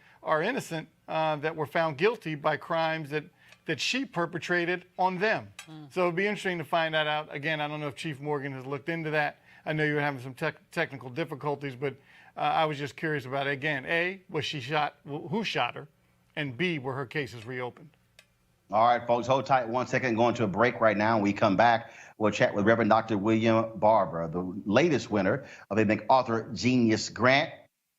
innocent that were found guilty by crimes that she perpetrated on them. So it'd be interesting to find that out. Again, I don't know if Chief Morgan has looked into that. I know you were having some technical difficulties, but I was just curious about it. Again, A, was she shot? Who shot her? And B, were her cases reopened?
All right, folks, hold tight 1 second. Going to a break right now. When we come back, we'll chat with Reverend Dr. William Barber, the latest winner of a MacArthur Genius Grant.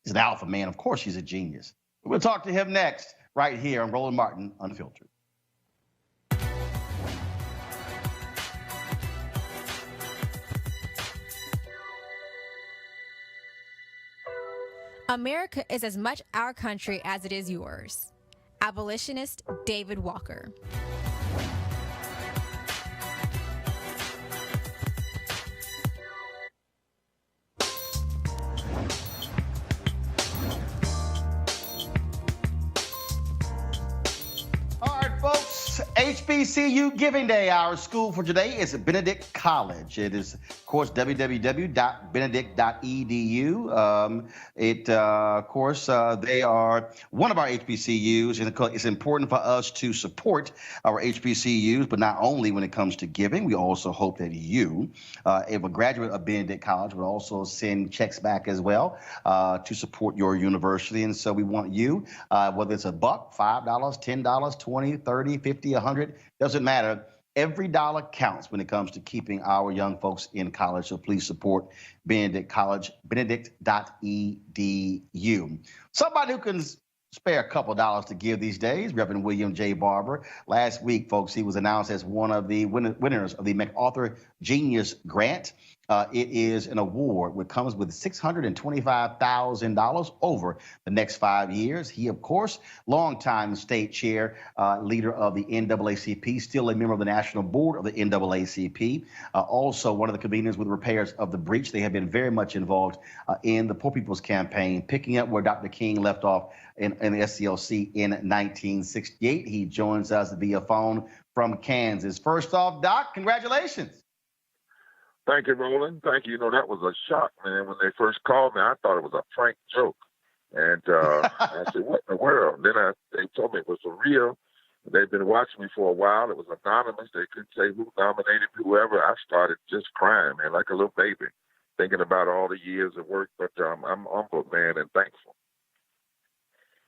He's an alpha man. Of course, he's a genius. We'll talk to him next, right here on Roland Martin Unfiltered.
America is as much our country as it is yours. Abolitionist David Walker.
All right, folks, HBCU Giving Day. Our school for today is Benedict College. It is, of course, www.benedict.edu. Of course, they are one of our HBCUs, and it's important for us to support our HBCUs, but not only when it comes to giving. We also hope that you, if a graduate of Benedict College, would also send checks back as well to support your university. And so we want you, whether it's $1, $5, $10, $20, $30, $50, $100, doesn't matter. Every dollar counts when it comes to keeping our young folks in college. So please support Benedict College, benedict.edu. Somebody who can spare a couple dollars to give these days, Reverend William J. Barber. Last week, folks, he was announced as one of the winners of the MacArthur Genius Grant. It is an award which comes with $625,000 over the next 5 years. He, of course, longtime state chair, leader of the NAACP, still a member of the national board of the NAACP, also one of the conveners with repairs of the breach. They have been very much involved in the Poor People's Campaign, picking up where Dr. King left off in the SCLC in 1968. He joins us via phone from Kansas. First off, Doc, congratulations.
Thank you, Roland. Thank you. You know, that was a shock, man. When they first called me, I thought it was a prank joke. And I said, what in the world? Then they told me it was for real. They've been watching me for a while. It was anonymous. They couldn't say who nominated whoever. I started just crying, man, like a little baby, thinking about all the years of work. But I'm humbled, man, and thankful.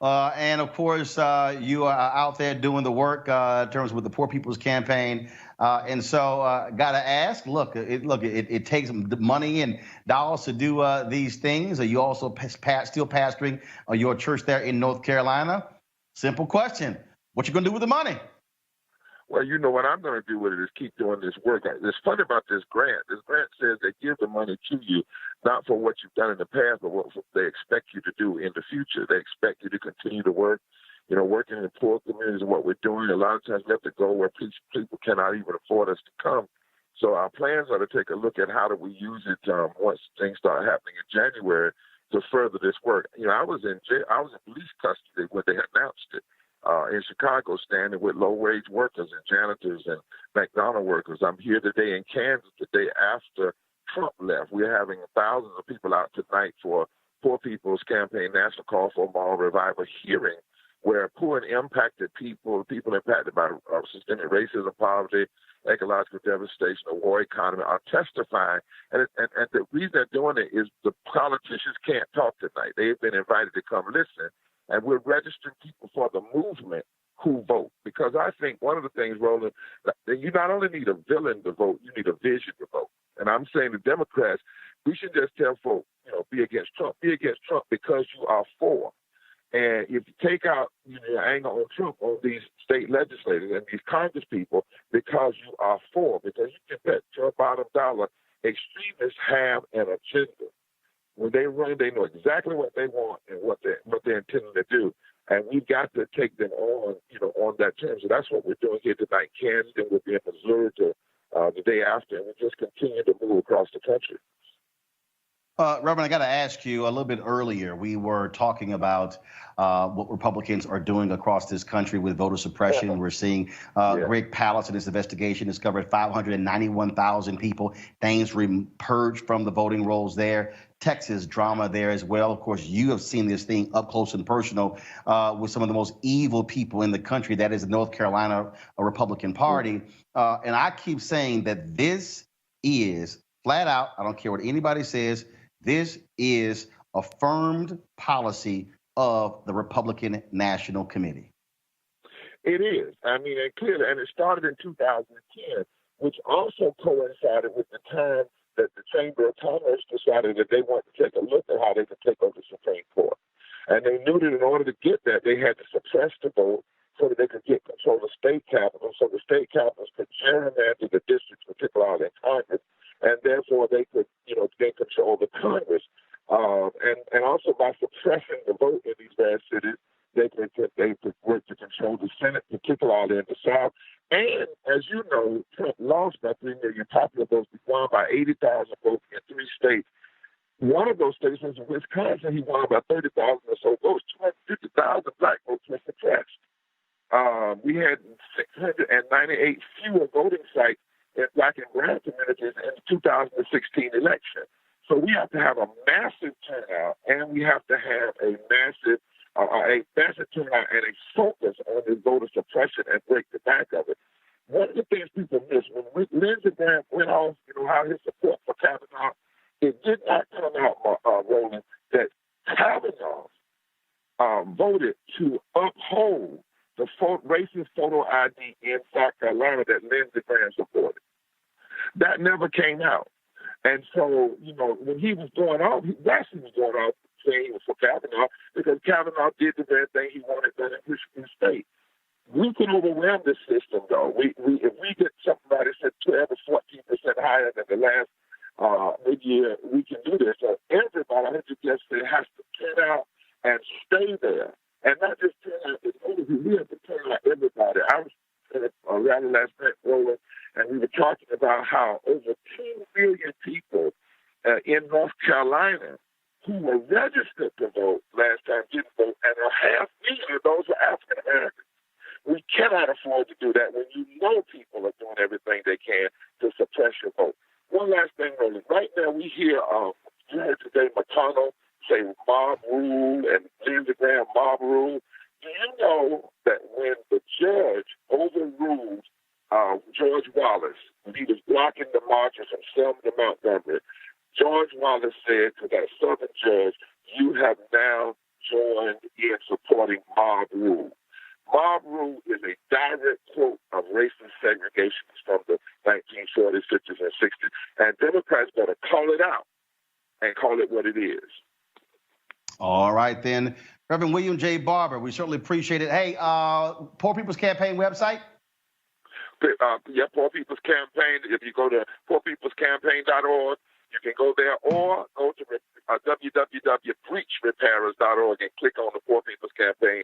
And of course, you are out there doing the work in terms with the Poor People's Campaign. And so got to ask, it takes money and dollars to do these things. Are you also still pastoring your church there in North Carolina? Simple question. What you going to do with the money?
Well, you know what I'm going to do with it is keep doing this work. It's funny about this grant. This grant says they give the money to you, not for what you've done in the past, but what they expect you to do in the future. They expect you to continue to work. You know, working in poor communities is what we're doing. A lot of times we have to go where people cannot even afford us to come. So our plans are to take a look at how do we use it once things start happening in January to further this work. You know, I was in police custody when they announced it in Chicago, standing with low-wage workers and janitors and McDonald's workers. I'm here today in Kansas the day after Trump left. We're having thousands of people out tonight for Poor People's Campaign National Call for Moral Revival hearing, where poor and impacted people impacted by systemic racism, poverty, ecological devastation, a war economy, are testifying. And the reason they're doing it is the politicians can't talk tonight. They've been invited to come listen. And we're registering people for the movement who vote. Because I think one of the things, Roland, that you not only need a villain to vote, you need a vision to vote. And I'm saying the Democrats, we should just tell folks, you know, be against Trump. Be against Trump because you are for. And if you take out your anger on Trump, on these state legislators and these Congress people, because you are for, because you can bet your bottom dollar, extremists have an agenda. When they run, they know exactly what they want and what they're intending to do. And we've got to take them on, on that term. So that's what we're doing here tonight. Kansas, and we'll be in Missouri the day after, and we just continue to move across the country.
Reverend, I got to ask you, a little bit earlier, we were talking about what Republicans are doing across this country with voter suppression. We're seeing Greg Palast in this investigation discovered 591,000 people, names purged from the voting rolls there. Texas drama there as well. Of course, you have seen this thing up close and personal with some of the most evil people in the country. That is the North Carolina Republican Party. And I keep saying that this is flat out, I don't care what anybody says, this is affirmed policy of the Republican National Committee.
It is. I mean, and clearly, and it started in 2010, which also coincided with the time that the Chamber of Commerce decided that they wanted to take a look at how they could take over the Supreme Court. And they knew that in order to get that, they had to suppress the vote so that they could get control of the state capitals, so the state capitals could gerrymander the districts, particularly in Congress, and therefore they could, gain control of the Congress. And also by suppressing the vote in these vast cities, they could work to control the Senate, particularly in the South. And as you know, Trump lost by 3 million popular votes. He won by 80,000 votes in 3 states. One of those states was Wisconsin. He won by 30,000 or so votes. 250,000 black votes were suppressed. We had 698 fewer voting sites in black and brown communities in the 2016 election. So we have to have a massive turnout, and we have to have a massive turnout and a focus on this voter suppression and break the back of it. One of the things people miss, when Lindsey Graham went off, how his support for Kavanaugh, it did not come out, Roland, that Kavanaugh voted to uphold the racist photo ID in South Carolina that Lindsey Graham supported. That never came out. And so, when he was going off, he actually was going off saying he was for Kavanaugh because Kavanaugh did the very thing he wanted done in Michigan State. We can overwhelm this system, though. If we get somebody said 12 or 14% higher than the last mid-year, we can do this. So everybody, I think just said, has to turn out and stay there. And not just turn out the voters, we have to turn out everybody. I was at a rally last night, Roland, and we were talking about how over 2 million people in North Carolina who were registered to vote last time didn't vote, and 500,000 of those were African Americans. We cannot afford to do that when people are doing everything they can to suppress your vote. One last thing, Roland. Right now we hear, you heard today McConnell say mob rule and Lindsey Graham mob rule. Do you know that when the judge overruled George Wallace, when he was blocking the marches from Selma to Montgomery, George Wallace said to that Southern judge, you have now joined in supporting mob rule. Mob rule is a direct quote of racist segregation from the 1940s, 50s, and 60s. And Democrats better call it out and call it what it is.
All right, then. Reverend William J. Barber, we certainly appreciate it. Hey, Poor People's Campaign website?
Poor People's Campaign. If you go to poorpeoplescampaign.org, you can go there, or go to www.breachrepairers.org and click on the Poor People's Campaign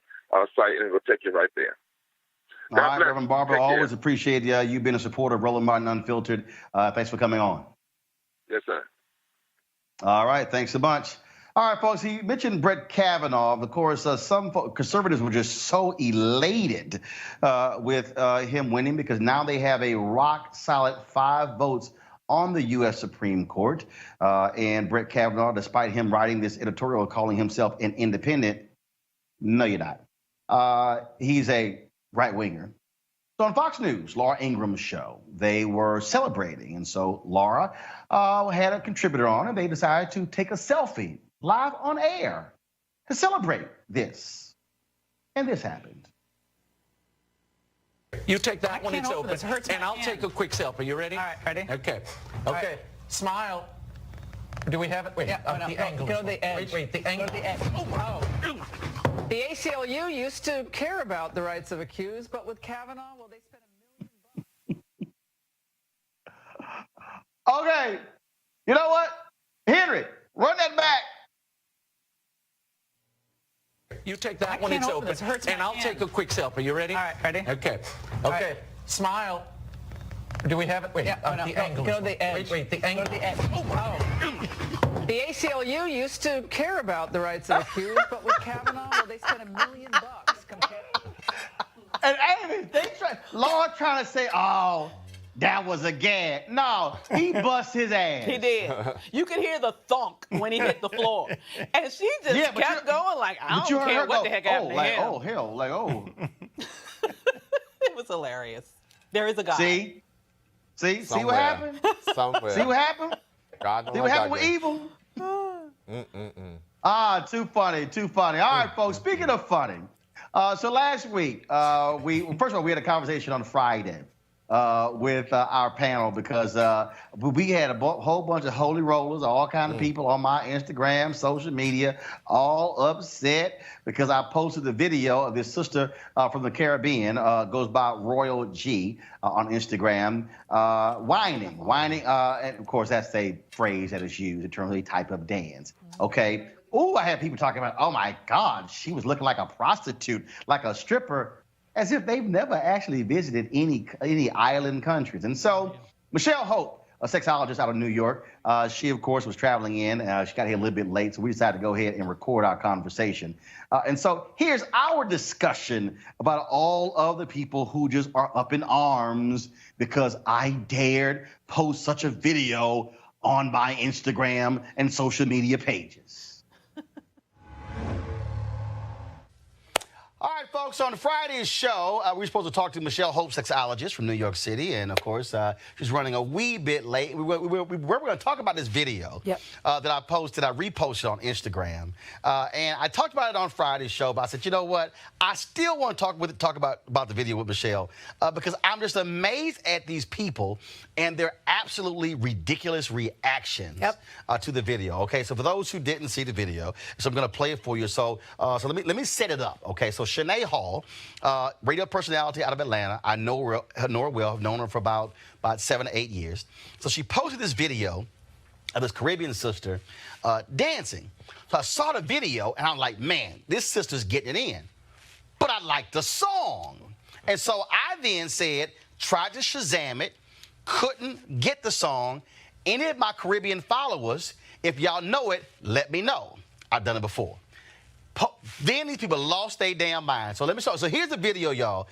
site, and it'll take you right there.
All right, Reverend Barber, always appreciate you being a supporter of Roland Martin Unfiltered. Thanks for coming on.
Yes, sir.
All right, thanks a bunch. All right, folks, he mentioned Brett Kavanaugh. Of course, some conservatives were just so elated with him winning because now they have a rock-solid 5 votes on the U.S. Supreme Court. And Brett Kavanaugh, despite him writing this editorial calling himself an independent, no, you're not. He's a right-winger. So on Fox News, Laura Ingram's show, they were celebrating. And so Laura had a contributor on, and they decided to take a selfie live on air to celebrate this. And this happened.
You take that when it's open, and I'll take a quick selfie. You ready?
All right, ready?
Okay. Okay. Right. Smile. Do we have it? Wait, the angle.
Go to the edge.
Wait, the angle.
Go to the edge. Oh. The ACLU used to care about the rights of accused, but with Kavanaugh, well, they spent $1 million.
Okay. You know what? Henry, run that back.
You take that when it's open, and I'll take a quick selfie. You ready?
All right, ready?
Okay. Okay. Right. Smile. Do we have it? Wait, the angle.
Go to the edge.
Wait, the angle.
Go to the edge. Oh. The ACLU used to care about the rights of accused, but with Kavanaugh, well, they spent $1 million.
And Amy, Laura trying to say, oh, that was a gag. No, he bust his ass.
He did. You could hear the thunk when he hit the floor. And she just kept going like, I don't care what the heck happened to him.
Oh, hell, like, oh.
It was hilarious. There is a God.
See what happened?
Somewhere.
See what happened?
God
See what happened with evil? Too funny. All right, folks, speaking of funny. So last week, first of all, we had a conversation on Friday with our panel because we had a whole bunch of holy rollers, all kind of people on my Instagram, social media, all upset because I posted the video of this sister from the Caribbean, goes by Royal G on Instagram, whining. And of course, that's a phrase that is used in terms of a type of dance. Okay. Oh, I had people talking about, oh my God, she was looking like a prostitute, like a stripper, as if they've never actually visited any island countries. And so Michelle Hope, a sexologist out of New York, she, of course, was traveling in. She got here a little bit late, so we decided to go ahead and record our conversation. And so here's our discussion about all of the people who just are up in arms because I dared post such a video on my Instagram and social media pages. All right, folks, on Friday's show, we were supposed to talk to Michelle Hope, sexologist from New York City, and, of course, she's running a wee bit late. We were going to talk about this video that I reposted on Instagram, and I talked about it on Friday's show, but I said, you know what? I still want to talk about the video with Michelle because I'm just amazed at these people and their absolutely ridiculous reactions to the video, okay? So for those who didn't see the video, so I'm going to play it for you. So let me set it up, okay? So Shanae Hall, radio personality out of Atlanta. I know her well. I've known her for about 7 or 8 years. So she posted this video of this Caribbean sister dancing. So I saw the video, and I'm like, man, this sister's getting it in. But I like the song. And so I then said, tried to Shazam it, couldn't get the song. Any of my Caribbean followers, if y'all know it, let me know. I've done it before. Then these people lost their damn mind. So let me show you. So here's the video, y'all.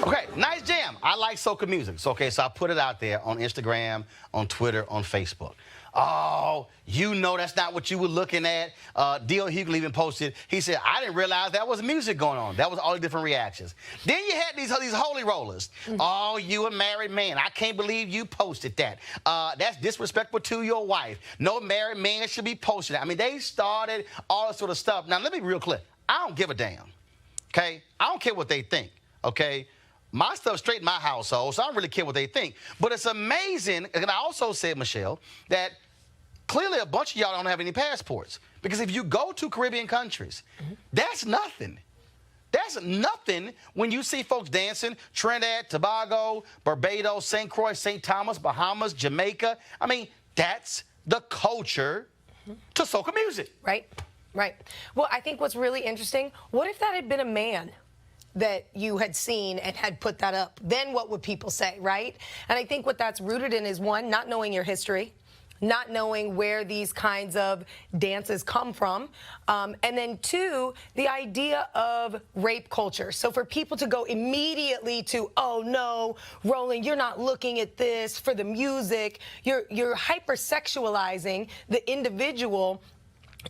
Okay, nice jam. I like soca music. So, okay, so I put it out there on Instagram, on Twitter, on Facebook. Oh, you know that's not what you were looking at. D.L. Hughley even posted, he said, I didn't realize that was music going on. That was all the different reactions. Then you had these holy rollers. Oh, you a married man. I can't believe you posted that. That's disrespectful to your wife. No married man should be posting that. I mean, they started all this sort of stuff. Now, let me be real clear. I don't give a damn, okay? I don't care what they think. okay? My stuff's straight in my household, so I don't really care what they think. But it's amazing, and I also said, Michelle, that clearly a bunch of y'all don't have any passports. Because if you go to Caribbean countries, that's nothing. That's nothing when you see folks dancing, Trinidad, Tobago, Barbados, St. Croix, St. Thomas, Bahamas, Jamaica. I mean, that's the culture to soca music.
Right, right. Well, I think what's really interesting, what if that had been a man that you had seen and had put that up? Then what would people say, right? And I think what that's rooted in is, one, not knowing your history, not knowing where these kinds of dances come from. And then two, the idea of rape culture. So for people to go immediately to, oh no, Roland, you're not looking at this for the music. You're hypersexualizing the individual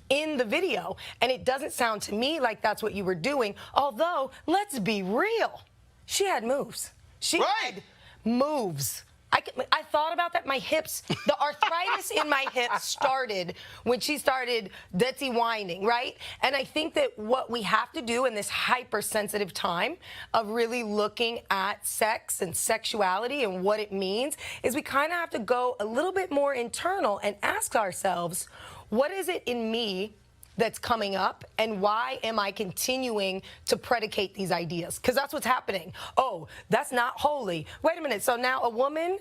in the video. And it doesn't sound to me like that's what you were doing. Although, let's be real, she had moves. She had moves. I thought about that. My hips, the arthritis in my hips started when she started dirty whining, right? And I think that what we have to do in this hypersensitive time of really looking at sex and sexuality and what it means is we kind of have to go a little bit more internal and ask ourselves, what is it in me that's coming up, and why am I continuing to predicate these ideas? Because that's what's happening. Oh, that's not holy. Wait a minute, so now a woman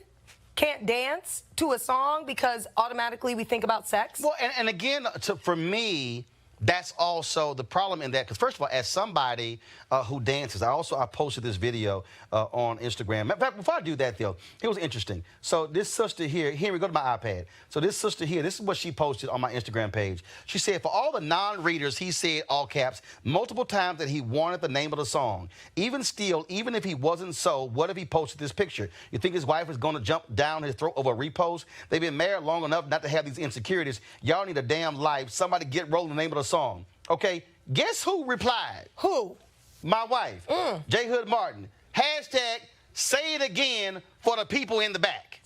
can't dance to a song because automatically we think about sex?
Well, and again, for me, that's also the problem in that, because first of all, as somebody who dances, I posted this video on Instagram. In fact, before I do that, though, it was interesting. So this sister here we go to my iPad. So this sister here, this is what she posted on my Instagram page. She said, for all the non-readers, he said, all caps, multiple times that he wanted the name of the song. Even still, even if he wasn't so, what if he posted this picture? You think his wife is going to jump down his throat over a repost? They've been married long enough not to have these insecurities. Y'all need a damn life. Somebody get Roland the name of the song. Okay, guess who replied?
Who?
My wife, J. Hood Martin. Hashtag say it again for the people in the back.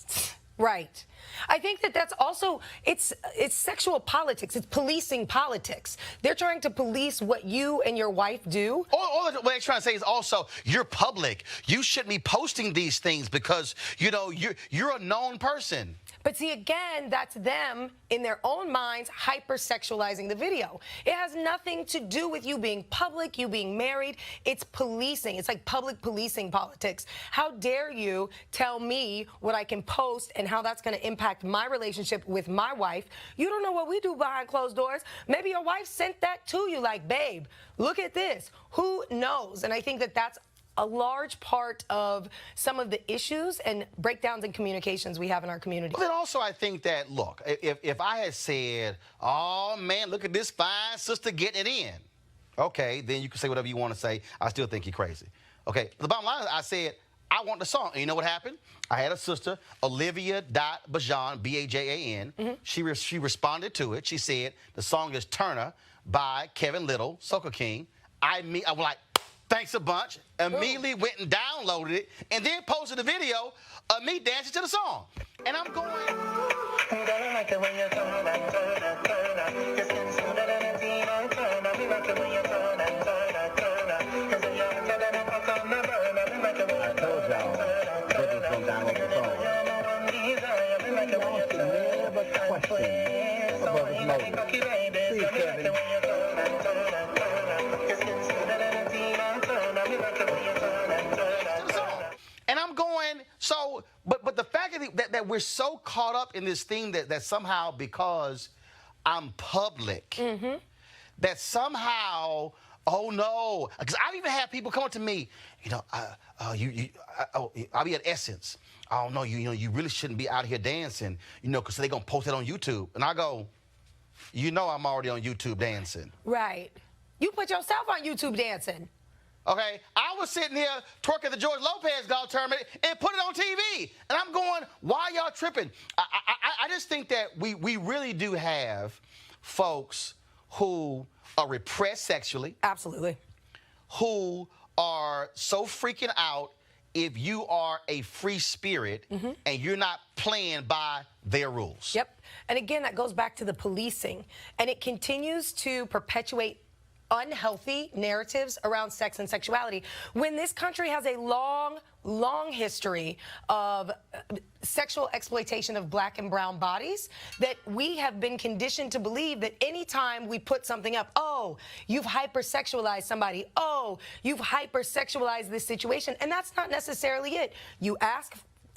Right. I think that that's also, it's sexual politics. It's policing politics. They're trying to police what you and your wife do.
Or what they're trying to say is also, you're public. You shouldn't be posting these things because, you know, you're a known person.
But see, again, that's them in their own minds hypersexualizing the video. It has nothing to do with you being public, you being married. It's policing. It's like public policing politics. How dare you tell me what I can post and how that's going to impact my relationship with my wife? You don't know what we do behind closed doors. Maybe your wife sent that to you like, babe, look at this. Who knows? And I think that that's a large part of some of the issues and breakdowns in communications we have in our community.
But then also I think that, look, if I had said, oh, man, look at this fine sister getting it in, okay, then you can say whatever you want to say. I still think you're crazy. Okay, the bottom line is I said, I want the song. And you know what happened? I had a sister, Olivia.Bajan, B-A-J-A-N. She responded to it. She said, the song is Turner by Kevin Little, Soca King. I was like, thanks a bunch. Immediately went and downloaded it and then posted a video of me dancing to the song. And I'm going. And I'm going, so, but the fact that we're so caught up in this thing that somehow because I'm public, that somehow, oh no, because I've even had people come up to me, you know, I'll be at Essence. Oh no, you really shouldn't be out here dancing, you know, because they're gonna post it on YouTube. And I go, you know, I'm already on YouTube dancing.
Right. You put yourself on YouTube dancing.
Okay, I was sitting here twerking the George Lopez golf tournament and put it on TV. And I'm going, why y'all tripping? I just think that we really do have folks who are repressed sexually.
Absolutely.
Who are so freaking out if you are a free spirit and you're not playing by their rules.
Yep. And again, that goes back to the policing. And it continues to perpetuate unhealthy narratives around sex and sexuality. When this country has a long history of sexual exploitation of black and brown bodies, that we have been conditioned to believe that anytime we put something up, oh, you've hypersexualized somebody, oh, you've hypersexualized this situation, and that's not necessarily it.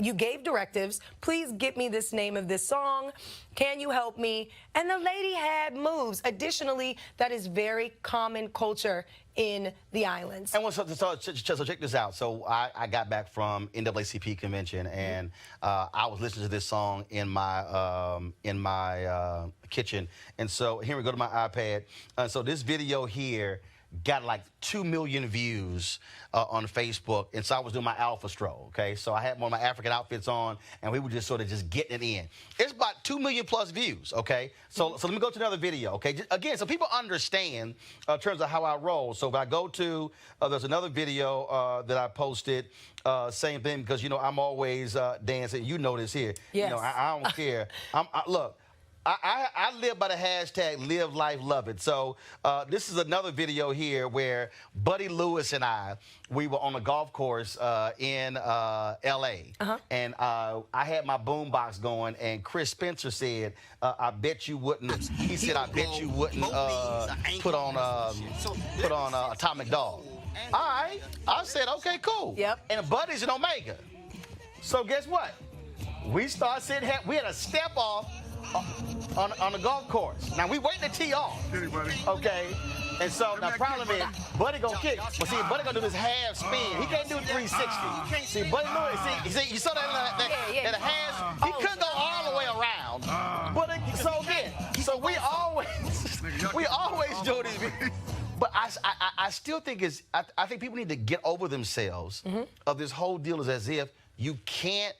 You gave directives, please get me this name of this song, can you help me? And the lady had moves. Additionally, that is very common culture in the islands.
And so check this out. So I got back from NAACP convention, and I was listening to this song in my kitchen. And so here we go to my iPad. So this video here got like 2 million views on Facebook, and so I was doing my alpha stroll, okay? So I had one of my African outfits on, and we were just sort of just getting it in. It's about 2 million plus views, okay? So let me go to another video, okay? Again, so people understand in terms of how I roll. So if I go to, there's another video that I posted, same thing, because, you know, I'm always dancing. You know this here.
Yes.
You know, I don't care. Look, I live by the hashtag live life love it. So this is another video here where Buddy Lewis and we were on a golf course in LA, and I had my boombox going, and Chris Spencer said, I bet you wouldn't, he said, I bet you wouldn't put on Atomic Dog. All right, I said, okay, cool.
Yep.
And Buddy's an Omega. So guess what? We started sitting, we had a step off on the golf course. Now we waiting to tee off. Okay. And so the problem is Buddy gonna kick. But see, Buddy gonna do this half spin. He can't do 360. See, Buddy Lewis, see, you saw that half, he couldn't go all the way around. But so again, so we always do these. But I still think I think people need to get over themselves of this whole deal is as if you can't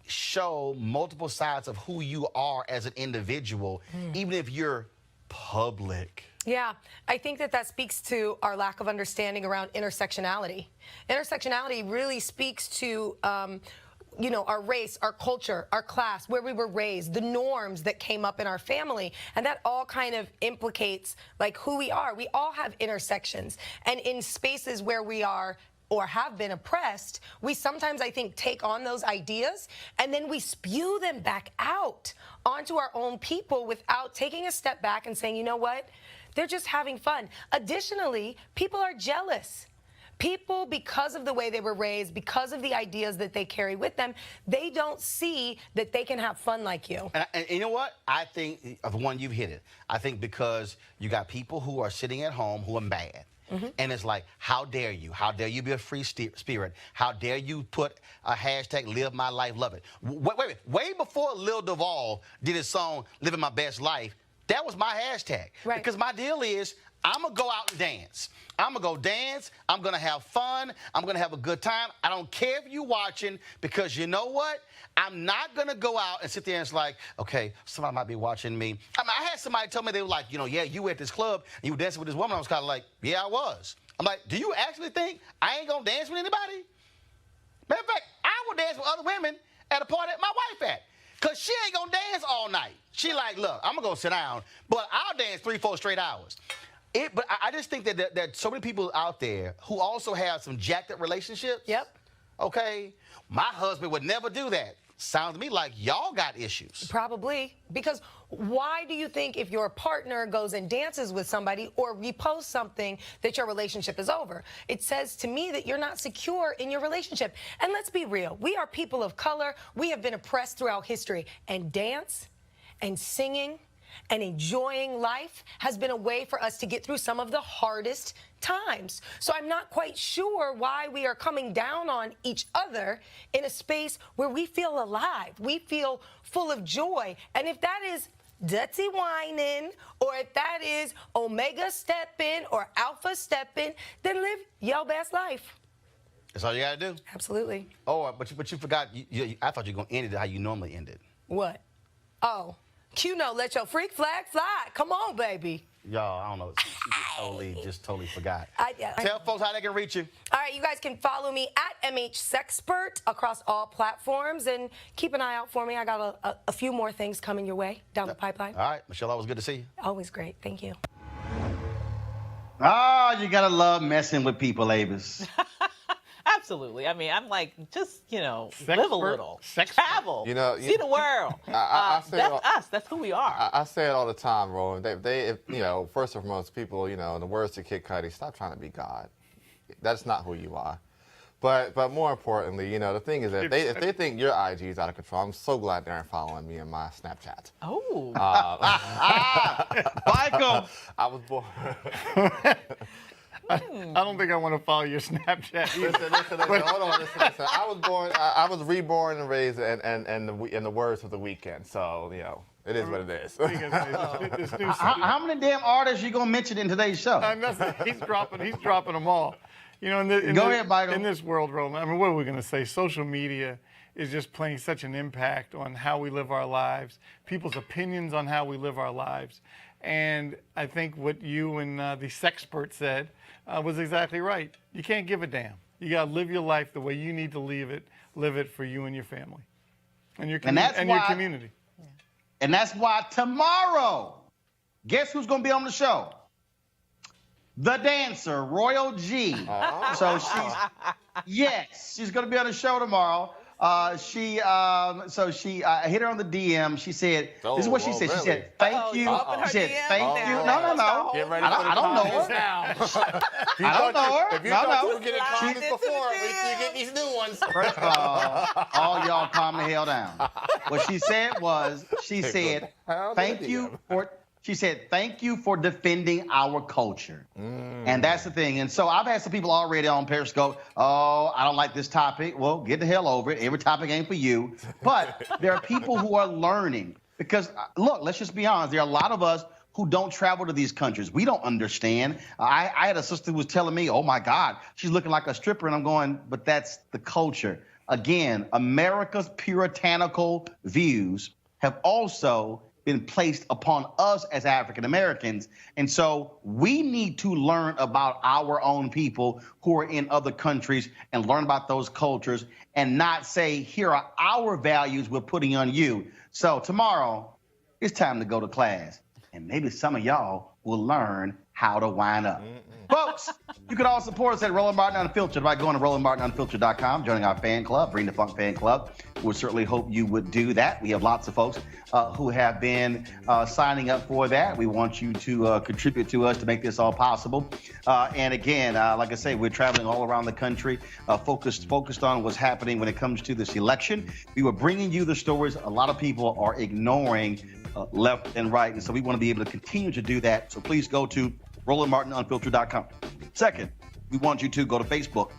show multiple sides of who you are as an individual, even if you're public.
Yeah, I think that speaks to our lack of understanding around intersectionality. Intersectionality really speaks to you know, our race, our culture, our class, where we were raised, the norms that came up in our family, and that all kind of implicates like who we are. We all have intersections, and in spaces where we are or have been oppressed, we sometimes, I think, take on those ideas and then we spew them back out onto our own people without taking a step back and saying, you know what, they're just having fun. Additionally, people are jealous. People, because of the way they were raised, because of the ideas that they carry with them, they don't see that they can have fun like you.
And you know what? I think, of the one you've hit it, I think because you got people who are sitting at home who are mad. And it's like, how dare you? How dare you be a free spirit? How dare you put a hashtag live my life, love it? Wait. Way before Lil Duval did his song, Living My Best Life, that was my hashtag. Right. Because my deal is, I'm going to go out and dance. I'm going to go dance. I'm going to have fun. I'm going to have a good time. I don't care if you're watching, because you know what? I'm not going to go out and sit there and it's like, okay, somebody might be watching me. I mean, I had somebody tell me, they were like, you know, yeah, you were at this club and you were dancing with this woman. I was kind of like, yeah, I was. I'm like, do you actually think I ain't going to dance with anybody? Matter of fact, I would dance with other women at a party that my wife at. Because she ain't going to dance all night. She like, look, I'm going to go sit down, but I'll dance 3-4 straight hours. But I just think that so many people out there who also have some jacked up relationships.
Yep.
Okay. My husband would never do that. Sounds to me like y'all got issues.
Probably. Because why do you think if your partner goes and dances with somebody or reposts something that your relationship is over? It says to me that you're not secure in your relationship. And let's be real. We are people of color. We have been oppressed throughout history. And dance and singing and enjoying life has been a way for us to get through some of the hardest times. So I'm not quite sure why we are coming down on each other in a space where we feel alive, we feel full of joy. And if that is Dutzy whining, or if that is Omega stepping or Alpha stepping, then live your best life.
That's all you gotta do?
Absolutely.
Oh, but you forgot, I thought you were gonna end it how you normally end it.
What? Oh. Q-No, let your freak flag fly. Come on, baby.
Y'all, I don't know. She just totally forgot.
Yeah.
Tell folks how they can reach you.
All right, you guys can follow me at MHSexpert across all platforms, and keep an eye out for me. I got a few more things coming your way down the pipeline.
All right, Michelle, always good to see you.
Always great. Thank you.
Oh, you gotta love messing with people, Avis.
Absolutely. I mean, I'm like, just, live a little. Travel. See the world.
I say
that's us. That's who we are.
I say it all the time, Roland. First and foremost, people, in the words of Kid Cudi, stop trying to be God. That's not who you are. But more importantly, the thing is that if they think your IG is out of control, I'm so glad they aren't following me in my Snapchat.
Oh.
Michael.
I was born.
I don't think I want to follow your Snapchat either.
Listen, hold on, listen. I was reborn and raised in the words of the weekend. So, it is what it is.
How many damn artists you gonna mention in today's show?
He's dropping them all. Go
ahead, Michael.
In this world, Roland, I mean, what are we going to say? Social media is just playing such an impact on how we live our lives, people's opinions on how we live our lives. And I think what you and the sexpert said was exactly right. You can't give a damn. You got to live your life the way you need to live it for you and your family and your community.
And that's why tomorrow, guess who's going to be on the show? The dancer, Royal G.
Oh.
So she's going to be on the show tomorrow. I hit her on the DM. She said, this is what she said.
Really?
She said, thank you.
She
said, thank you.
No.
No.
Get ready
I don't know her. I don't know her.
If you thought you were getting comments before, wait till you get these new ones.
First of all y'all calm the hell down. What she said was, she said, thank you for defending our culture. And that's the thing. And so I've had some people already on Periscope, I don't like this topic. Well, get the hell over it. Every topic ain't for you. But there are people who are learning. Because, look, let's just be honest. There are a lot of us who don't travel to these countries. We don't understand. I had a sister who was telling me, oh, my God, she's looking like a stripper. And I'm going, but that's the culture. Again, America's puritanical views have also been placed upon us as African Americans. And so we need to learn about our own people who are in other countries and learn about those cultures and not say, here are our values we're putting on you. So tomorrow, it's time to go to class. And maybe some of y'all will learn how to wind up. Folks, you can all support us at Roland Martin Unfiltered by going to RolandMartinUnfiltered.com, joining our fan club, Bring the Funk fan club. We certainly hope you would do that. We have lots of folks who have been signing up for that. We want you to contribute to us to make this all possible. And again, like I say, we're traveling all around the country, focused on what's happening when it comes to this election. We were bringing you the stories a lot of people are ignoring left and right. And so we want to be able to continue to do that. So please go to RolandMartinUnfiltered.com. Second, we want you to go to Facebook.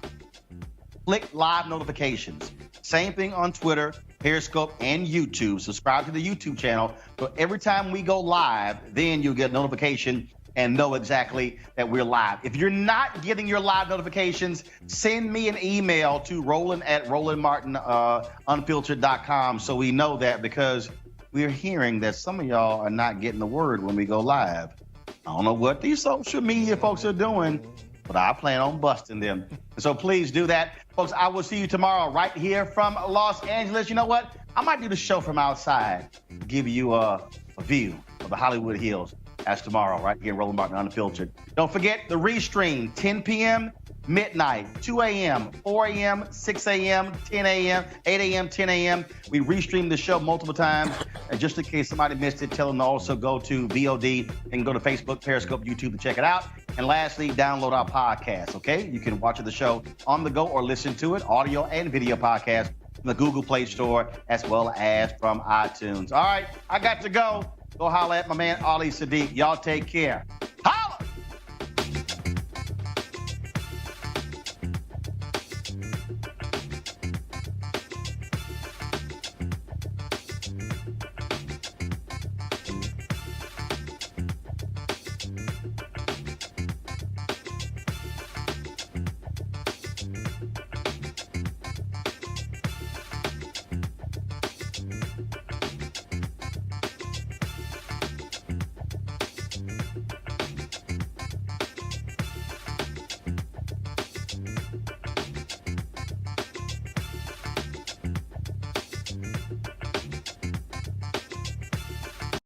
Click live notifications. Same thing on Twitter, Periscope, and YouTube. Subscribe to the YouTube channel. So every time we go live, then you'll get a notification and know exactly that we're live. If you're not getting your live notifications, send me an email to Roland@RolandMartinUnfiltered.com so we know that, because we're hearing that some of y'all are not getting the word when we go live. I don't know what these social media folks are doing, but I plan on busting them. So please do that. Folks, I will see you tomorrow right here from Los Angeles. You know what? I might do the show from outside, give you a view of the Hollywood Hills. That's tomorrow right here, Roland Martin Unfiltered. Don't forget the restream, 10 p.m., midnight, 2 a.m., 4 a.m., 6 a.m., 10 a.m., 8 a.m., 10 a.m. We restream the show multiple times. And just in case somebody missed it, tell them to also go to VOD and go to Facebook, Periscope, YouTube to check it out. And lastly, download our podcast, okay? You can watch the show on the go or listen to it, audio and video podcast, from the Google Play Store as well as from iTunes. All right, I got to go. Go holler at my man, Ali Sadiq. Y'all take care.